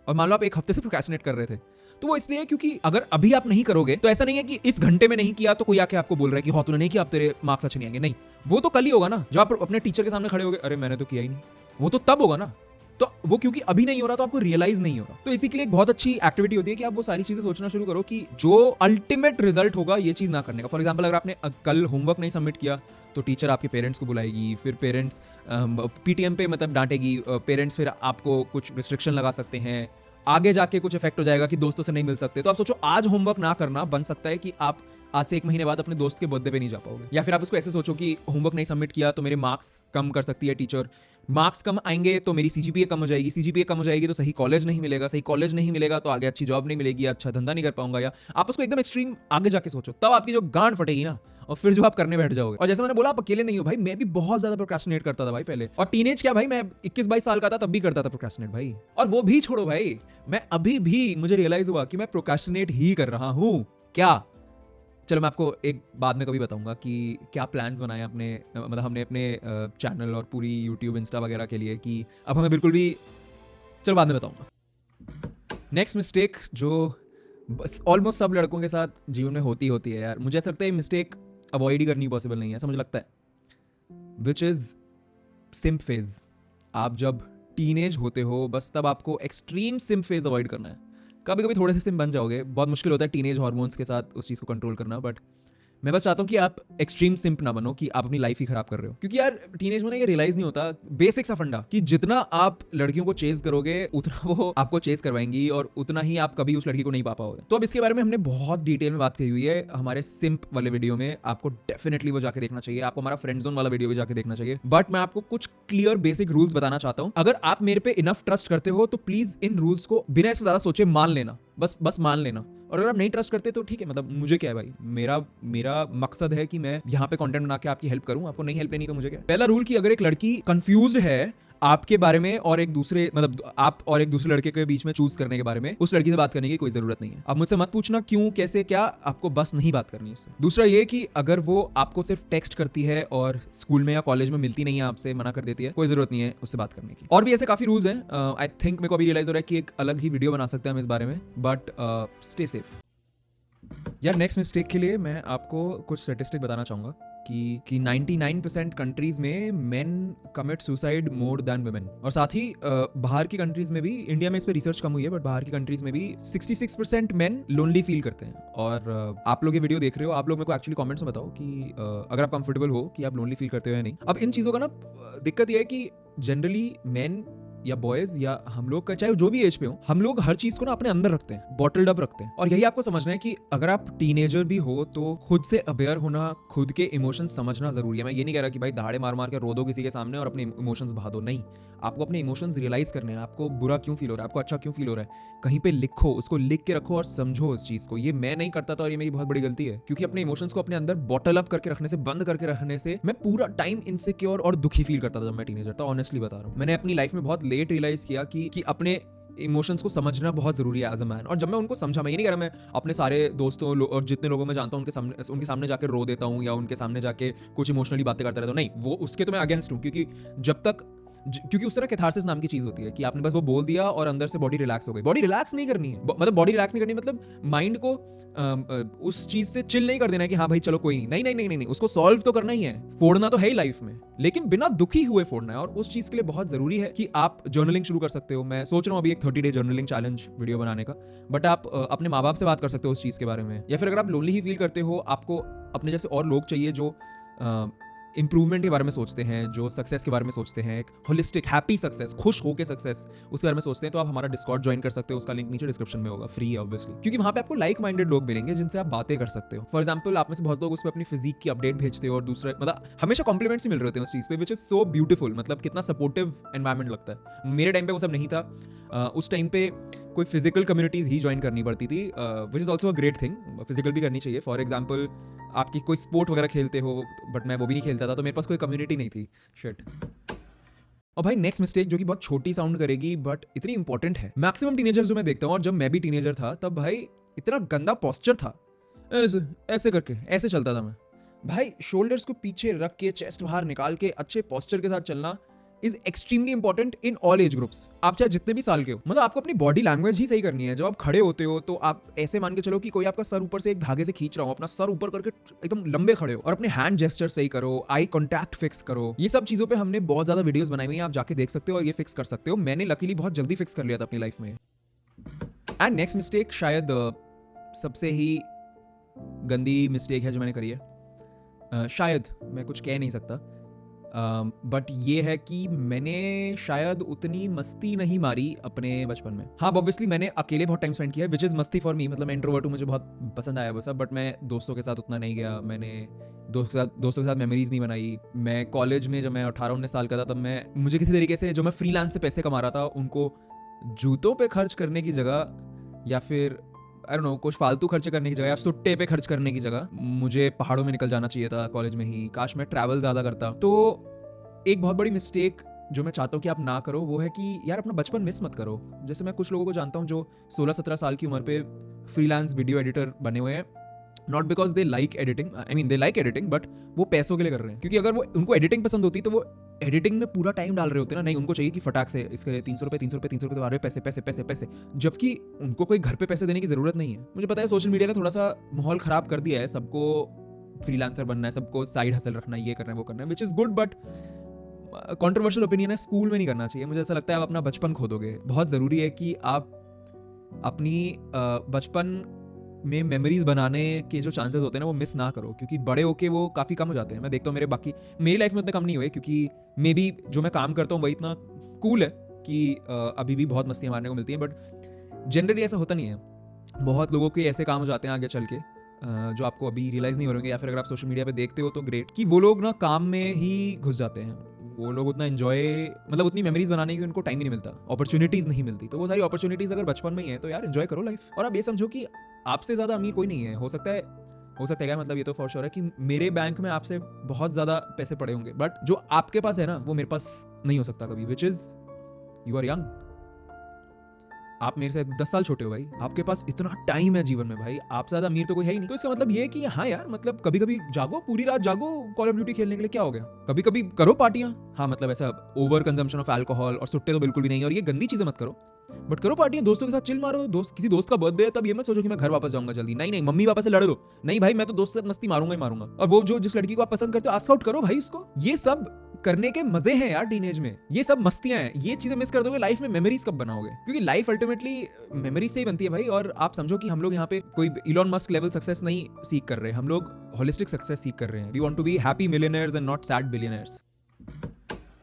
और मान लो आप 1 हफ्ते से प्रोक्रास्टिनेट कर रहे थे, तो वो इसलिए क्योंकि अगर अभी आप नहीं करोगे तो ऐसा नहीं है कि इस घंटे में नहीं किया तो कोई आके आपको बोल रहा है कि हाँ तूने नहीं किया, आप तेरे मार्क्स अच्छे नहीं आएंगे। नहीं, वो तो कल ही होगा ना, जब आप अपने टीचर के सामने खड़े होगे, अरे मैंने तो किया ही नहीं, वो तो तब होगा ना। तो वो क्योंकि अभी नहीं हो रहा तो आपको रियलाइज नहीं हो रहा। तो इसी के लिए एक बहुत अच्छी एक्टिविटी होती है कि आप वो सारी चीजें सोचना शुरू करो कि जो अल्टीमेट रिजल्ट होगा ये चीज ना करने का। फॉर एग्जाम्पल अगर आपने कल होमवर्क नहीं सबमिट किया तो टीचर आपके पेरेंट्स को बुलाएगी, फिर पेरेंट्स पीटीएम पे मतलब डांटेगी, पेरेंट्स फिर आपको कुछ रिस्ट्रिक्शन लगा सकते हैं, आगे जाके कुछ इफेक्ट हो जाएगा कि दोस्तों से नहीं मिल सकते। तो आप सोचो आज होमवर्क ना करना बन सकता है कि आप आज से 1 महीने बाद अपने दोस्त के बर्थडे पे नहीं जा पाओगे। या फिर आप उसको ऐसे सोचो कि होमवर्क नहीं सबमिट किया तो मेरे मार्क्स कम कर सकती है टीचर, मार्क्स कम आएंगे तो मेरी सीजीपीए कम हो जाएगी, सीजीपीए कम हो जाएगी तो सही कॉलेज नहीं मिलेगा, सही कॉलेज नहीं मिलेगा तो आगे अच्छी जॉब नहीं मिलेगी, अच्छा धंधा नहीं कर पाऊंगा, या आप उसको एकदम एक्सट्रीम आगे जाके सोचो, तब आपकी जो गांड फटेगी ना, और फिर जो आप करने बैठ जाओगे। और जैसे मैंने बोला, आप अकेले नहीं हो भाई, मैं भी बहुत ज्यादा प्रोक्रेस्टिनेट करता था भाई पहले। और टीनेज क्या भाई, मैं 21-22 साल का था तब भी करता था प्रोक्रेस्टिनेट भाई। और वो भी छोड़ो भाई, मैं अभी भी मुझे रियलाइज हुआ कि मैं प्रोक्रेस्टिनेट ही कर रहा हूं। क्या? चलो मैं आपको एक बाद में कभी बताऊंगा कि क्या प्लान्स बनाए अपने, मतलब हमने अपने चैनल और पूरी यूट्यूब इंस्टा वगैरह के लिए, कि अब हमें बिल्कुल भी, चलो बाद में बताऊंगा। नेक्स्ट मिस्टेक जो बस ऑलमोस्ट सब लड़कों के साथ जीवन में होती है यार, मुझे ऐसा लगता है मिस्टेक अवॉइड ही करनी पॉसिबल नहीं है, ऐसा मुझे लगता है, विच इज सिम्प फेज। आप जब टीनेज होते हो बस तब आपको एक्सट्रीम सिम्प फेज अवॉइड करना है। कभी कभी थोड़े से सिम बन जाओगे, बहुत मुश्किल होता है टीनेज हार्मोन्स के साथ उस चीज़ को कंट्रोल करना, बट मैं बस चाहता हूँ कि आप एक्सट्रीम सिंप ना बनो कि आप अपनी लाइफ ही खराब कर रहे हो। क्योंकि यार टीनेज में ना ये रियलाइज नहीं होता बेसिक सा फंडा कि जितना आप लड़कियों को चेज करोगे उतना वो आपको चेज करवाएंगी और उतना ही आप कभी उस लड़की को नहीं पा पाओगे। तो अब इसके बारे में हमने बहुत डिटेल में बात की हुई है हमारे सिंप वाले वीडियो में, आपको डेफिनेटली वो जाके देखना चाहिए। आपको हमारा फ्रेंड जोन वाला वीडियो भी जाके देखना चाहिए। बट मैं आपको कुछ क्लियर बेसिक रूल्स बताना चाहता हूँ। अगर आप मेरे पे इनफ ट्रस्ट करते हो तो प्लीज इन रूल्स को बिना इससे ज्यादा सोचे मान लेना, बस मान लेना। और अगर आप नहीं ट्रस्ट करते तो ठीक है, मतलब मुझे क्या है भाई, मेरा मकसद है कि मैं यहाँ पे कंटेंट बना के आपकी हेल्प करूँ। आपको नहीं हेल्प लेनी तो मुझे क्या। पहला रूल कि अगर एक लड़की कंफ्यूज्ड है आपके बारे में और एक दूसरे, मतलब आप और एक दूसरे लड़के के बीच में चूज करने के बारे में, उस लड़की से बात करने की कोई जरूरत नहीं है। अब मुझसे मत पूछना क्यों कैसे क्या, आपको बस नहीं बात करनी उससे। दूसरा ये कि अगर वो आपको सिर्फ टेक्स्ट करती है और स्कूल में या कॉलेज में मिलती नहीं है, आपसे मना कर देती है, कोई जरूरत नहीं है उससे बात करने की। और भी ऐसे काफी रूल्स हैं। आई थिंक मेरे को अभी रियलाइज हो रहा है कि एक अलग ही वीडियो बना सकते हैं हम इस बारे में, बट स्टे सेफ। यार नेक्स्ट मिस्टेक के लिए मैं आपको कुछ स्टैटिस्टिक बताना चाहूँगा कि 99% कंट्रीज में main commit suicide more than women. और साथ ही बाहर की कंट्रीज में भी, इंडिया में इस पर रिसर्च कम हुई है, बट बाहर की कंट्रीज में भी 66% मेन लोनली फील करते हैं। और आप लोग ये वीडियो देख रहे हो, आप लोग मेरे को एक्चुअली कमेंट्स में बताओ कि अगर आप कंफर्टेबल हो कि आप लोनली फील करते हो या नहीं। अब इन चीज़ों का ना दिक्कत ये है कि जनरली मेन या बॉयज या हम लोग का, चाहे जो भी एज पे हो, हम लोग हर चीज को ना अपने अंदर रखते हैं, बॉटल्ड अप रखते हैं। और यही आपको समझना है कि अगर आप टीनेजर भी हो तो खुद से अवेयर होना, खुद के इमोशंस समझना जरूरी है। मैं ये नहीं कह रहा कि भाई दहाड़े मार मार के रो दो किसी के सामने और अपने इमोशंस बहा दो, नहीं। आपको अपने इमोशंस रियलाइज करने हैं। आपको बुरा क्यों फील हो रहा है, आपको अच्छा क्यों फील हो रहा है, कहीं पे लिखो, उसको लिख के रखो और समझो उस चीज को। ये मैं नहीं करता था और ये मेरी बहुत बड़ी गलती है, क्योंकि अपने इमोशंस को अपने अंदर बॉटल अप करके रखने से, बंद करके रखने से मैं पूरा टाइम इनसिक्योर और दुखी फील करता था जब मैं टीनेजर था। ऑनेस्टली बता रहा हूँ, मैंने अपनी लाइफ में बहुत लेट रियलाइज किया कि अपने इमोशंस को समझना बहुत जरूरी है एज अ मैन। और जब मैं उनको समझा, मैं ये नहीं कह रहा मैं अपने सारे दोस्तों और जितने लोगों में जानता हूँ उनके सामने जाके रो देता हूँ या उनके सामने जाके कुछ इमोशनली बातें करता रहता हूँ, नहीं, वो उसके तो मैं अगेंस्ट हूँ। क्योंकि उस तरह कैथारसिस नाम की चीज होती है कि आपने बस वो बोल दिया और अंदर से बॉडी रिलैक्स हो गई। बॉडी रिलैक्स नहीं करनी है, मतलब बॉडी रिलैक्स नहीं करनी मतलब माइंड को उस चीज से चिल नहीं कर देना है कि हाँ भाई चलो कोई नहीं, उसको सॉल्व तो करना ही है। फोड़ना तो है ही लाइफ में, लेकिन बिना दुखी हुए फोड़ना है। और उस चीज के लिए बहुत जरूरी है कि आप जर्नलिंग शुरू कर सकते हो। मैं सोच रहा हूँ अभी एक 30 डे जर्नलिंग चैलेंज वीडियो बनाने का, बट आप अपने माँ बाप से बात कर सकते हो उस चीज के बारे में। या फिर अगर आप लोनली ही फील करते हो, आपको अपने जैसे और लोग चाहिए जो इंप्रूवमेंट के बारे में सोचते हैं, जो सक्सेस के बारे में सोचते हैं, एक होलिस्टिक हैप्पी सक्सेस, खुश होके सक्सेस, उसके बारे में सोचते हैं, तो आप हमारा डिस्कॉर्ड ज्वाइन कर सकते हो। उसका लिंक नीचे डिस्क्रिप्शन में होगा, फ्री है ऑब्वियसली, क्योंकि वहां पे आपको लाइक माइंडेड लोग मिलेंगे जिनसे आप बातें कर सकते हो। फॉर एग्जाम्पल, आप में से बहुत लोग उस पर अपनी फिजिक की अपडेट भेजते हो और दूसरे, मतलब हमेशा कॉम्प्लीमेंट्स ही मिल रहे थे उस चीज पे, विच इज सो ब्यूटीफुल। मतलब कितना सपोर्टिव एनवायरमेंट लगता है। मेरे टाइम पे वो सब नहीं था। उस टाइम पे कोई फिजिकल कम्युनिटीज ही ज्वाइन करनी पड़ती थी, which is also a great thing. Physical भी करनी चाहिए। फॉर एग्जाम्पल, आपकी कोई स्पोर्ट वगैरह खेलते हो, बट मैं वो भी नहीं खेलता था, तो मेरे पास कोई कम्युनिटी नहीं थी। शिट। और भाई नेक्स्ट मिस्टेक जो कि बहुत छोटी साउंड करेगी बट इतनी इंपॉर्टेंट है। मैक्सिमम टीनेजर्स जो मैं देखता हूँ, और जब मैं भी टीनेजर था तब भाई इतना गंदा पोस्चर था, ऐसे करके ऐसे चलता था मैं भाई। शोल्डर्स को पीछे रख के, चेस्ट बाहर निकाल के, अच्छे पोस्चर के साथ चलना is extremely important in all age groups. आप चाहे जितने भी साल के हो, मतलब आपको अपनी बॉडी लैंग्वेज ही सही करनी है। जब आप खड़े होते हो तो आप ऐसे मान के चलो कि कोई आपका सर ऊपर से एक धागे से खींच रहा हो, अपना सर ऊपर करके एकदम लंबे खड़े हो, और अपने हैंड जेस्चर सही करो, आई कॉन्टैक्ट फिक्स करो। ये सब चीजों पे हमने बहुत ज्यादा वीडियोस बनाई हुई हैं, आप जाके देख सकते हो और ये फिक्स कर सकते हो। मैंने लकीली बहुत जल्दी फिक्स कर लिया था अपनी लाइफ में। एंड नेक्स्ट मिस्टेक शायद सबसे ही गंदी मिस्टेक है जो मैंने करी है। शायद मैं कुछ कह नहीं सकता, बट ये है कि मैंने शायद उतनी मस्ती नहीं मारी अपने बचपन में। हाँ, ऑब्वियसली मैंने अकेले बहुत टाइम स्पेंड किया है, विच इज मस्ती फॉर मी। मतलब मैं इंट्रोवर्ट हूँ, मुझे बहुत पसंद आया वो सब, बट मैं दोस्तों के साथ उतना नहीं गया। मैंने दोस्तों के साथ मेमोरीज नहीं बनाई। मैं कॉलेज में जब मैं 18-19 साल का था, तब मुझे किसी तरीके से जो मैं फ्रीलांस से पैसे कमा रहा था उनको जूतों पे खर्च करने की जगह या फिर आई डोंट नो कुछ फालतू खर्चे करने की जगह या सुट्टे पे खर्च करने की जगह मुझे पहाड़ों में निकल जाना चाहिए था कॉलेज में ही। काश मैं ट्रैवल ज़्यादा करता। तो एक बहुत बड़ी मिस्टेक जो मैं चाहता हूँ कि आप ना करो वो है कि यार अपना बचपन मिस मत करो। जैसे मैं कुछ लोगों को जानता हूँ जो 16-17 साल की उम्र पे फ्रीलांस वीडियो एडिटर बने हुए हैं, not because they like editing, I mean they like editing, but वो पैसों के लिए कर रहे हैं। क्योंकि अगर वो उनको एडिटिंग पसंद होती तो वो एडिटिंग में पूरा टाइम डाल रहे होते ना। नहीं, उनको चाहिए कि फटाक से इसके 300 रुपये तो आ रहे पैसे पैसे पैसे पैसे, जबकि उनको कोई घर पे पैसे देने की जरूरत नहीं है। मुझे पता है सोशल मीडिया ने थोड़ा सा माहौल खराब कर दिया है, सबको फ्रीलांसर बनना है, सबको साइड हसल रखना है, ये करना है वो करना है, which is good, but controversial opinion है, स्कूल में नहीं करना चाहिए। मुझे ऐसा लगता है आप अपना बचपन खो दोगे। बहुत ज़रूरी है कि आप अपनी बचपन में मेमोरीज बनाने के जो चांसेस होते हैं ना वो मिस ना करो, क्योंकि बड़े होके वो काफ़ी कम हो जाते हैं। मैं देखता हूँ मेरी लाइफ में उतने कम नहीं हुए, क्योंकि मे बी जो मैं काम करता हूँ वही इतना कूल है कि अभी भी बहुत मस्तियाँ मारने को मिलती हैं, बट जनरली ऐसा होता नहीं है। बहुत लोगों के ऐसे काम हो जाते हैं आगे चल के जो आपको अभी रियलाइज़ नहीं हो रहे, या फिर अगर आप सोशल मीडिया पे देखते हो तो ग्रेट, कि वो लोग ना काम में ही घुस जाते हैं। वो लोग उतना एंजॉय, मतलब उतनी मेमोरीज बनाने की उनको टाइम ही नहीं मिलता, अपॉर्चुनिटीज नहीं मिलती। तो वो सारी अपॉर्चुनिटीज अगर बचपन में ही है तो यार एंजॉय करो लाइफ। और आप ये समझो कि आपसे ज़्यादा अमीर कोई नहीं है। हो सकता है क्या, मतलब ये तो फॉर श्योर है कि मेरे बैंक में आपसे बहुत ज़्यादा पैसे पड़े होंगे, बट जो आपके पास है ना वो मेरे पास नहीं हो सकता कभी, which is you are young. आप मेरे से 10 साल छोटे हो भाई, आपके पास इतना टाइम है जीवन में भाई, आपसे ज्यादा अमीर तो कोई है ही नहीं। तो इसका मतलब ये है कि हाँ यार, मतलब कभी कभी जागो, पूरी रात जागो कॉल ऑफ ड्यूटी खेलने के लिए, क्या हो गया। कभी कभी करो पार्टियां, हाँ मतलब ऐसा ओवर कंजम्पशन ऑफ अल्कोहल और सुट्टे तो बिल्कुल भी नहीं, और ये गंदी चीजें मत करो, बट करो पार्टियां, दोस्तों के साथ चिल मारो। किसी दोस्त का बर्थडे है तब ये मत सोचो कि मैं घर वापस जाऊंगा जल्दी। नहीं, मम्मी पापा से लड़ दो, नहीं भाई मैं तो दोस्त से मस्ती मारूंगा ही मारूंगा। और वो जो जिस लड़की को आप पसंद करते हो आस्क आउट करो भाई उसको। ये सब करने के मजे हैं यार टीनेज में, ये सब मस्तियां हैं। ये चीजें मिस कर दोगे लाइफ में, मेमोरीज कब बनाओगे, क्योंकि लाइफ अल्टीमेटली मेमोरीज से ही बनती है भाई। और आप समझो कि हम लोग यहाँ पे कोई इलॉन मस्क लेवल सक्सेस नहीं सीख कर रहे, हम लोग होलिस्टिक सक्सेस सीख कर रहे हैं। We want to be happy millionaires and not sad billionaires.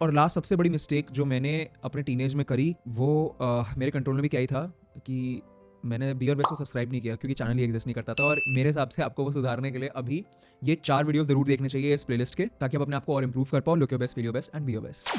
और लास्ट सबसे बड़ी मिस्टेक जो मैंने अपने टीनेज में करी वो मेरे कंट्रोल में भी क्या ही था कि मैंने बियर बेस्ट को सब्सक्राइब नहीं किया, क्योंकि चैनल ही एग्जिस्ट नहीं करता था। और मेरे हिसाब से आपको वो सुधारने के लिए अभी ये 4 वीडियो जरूर देखने चाहिए इस प्लेलिस्ट के, ताकि आप अपने आप को और इंप्रूव कर पाओ। Look your best, feel your best and be your best.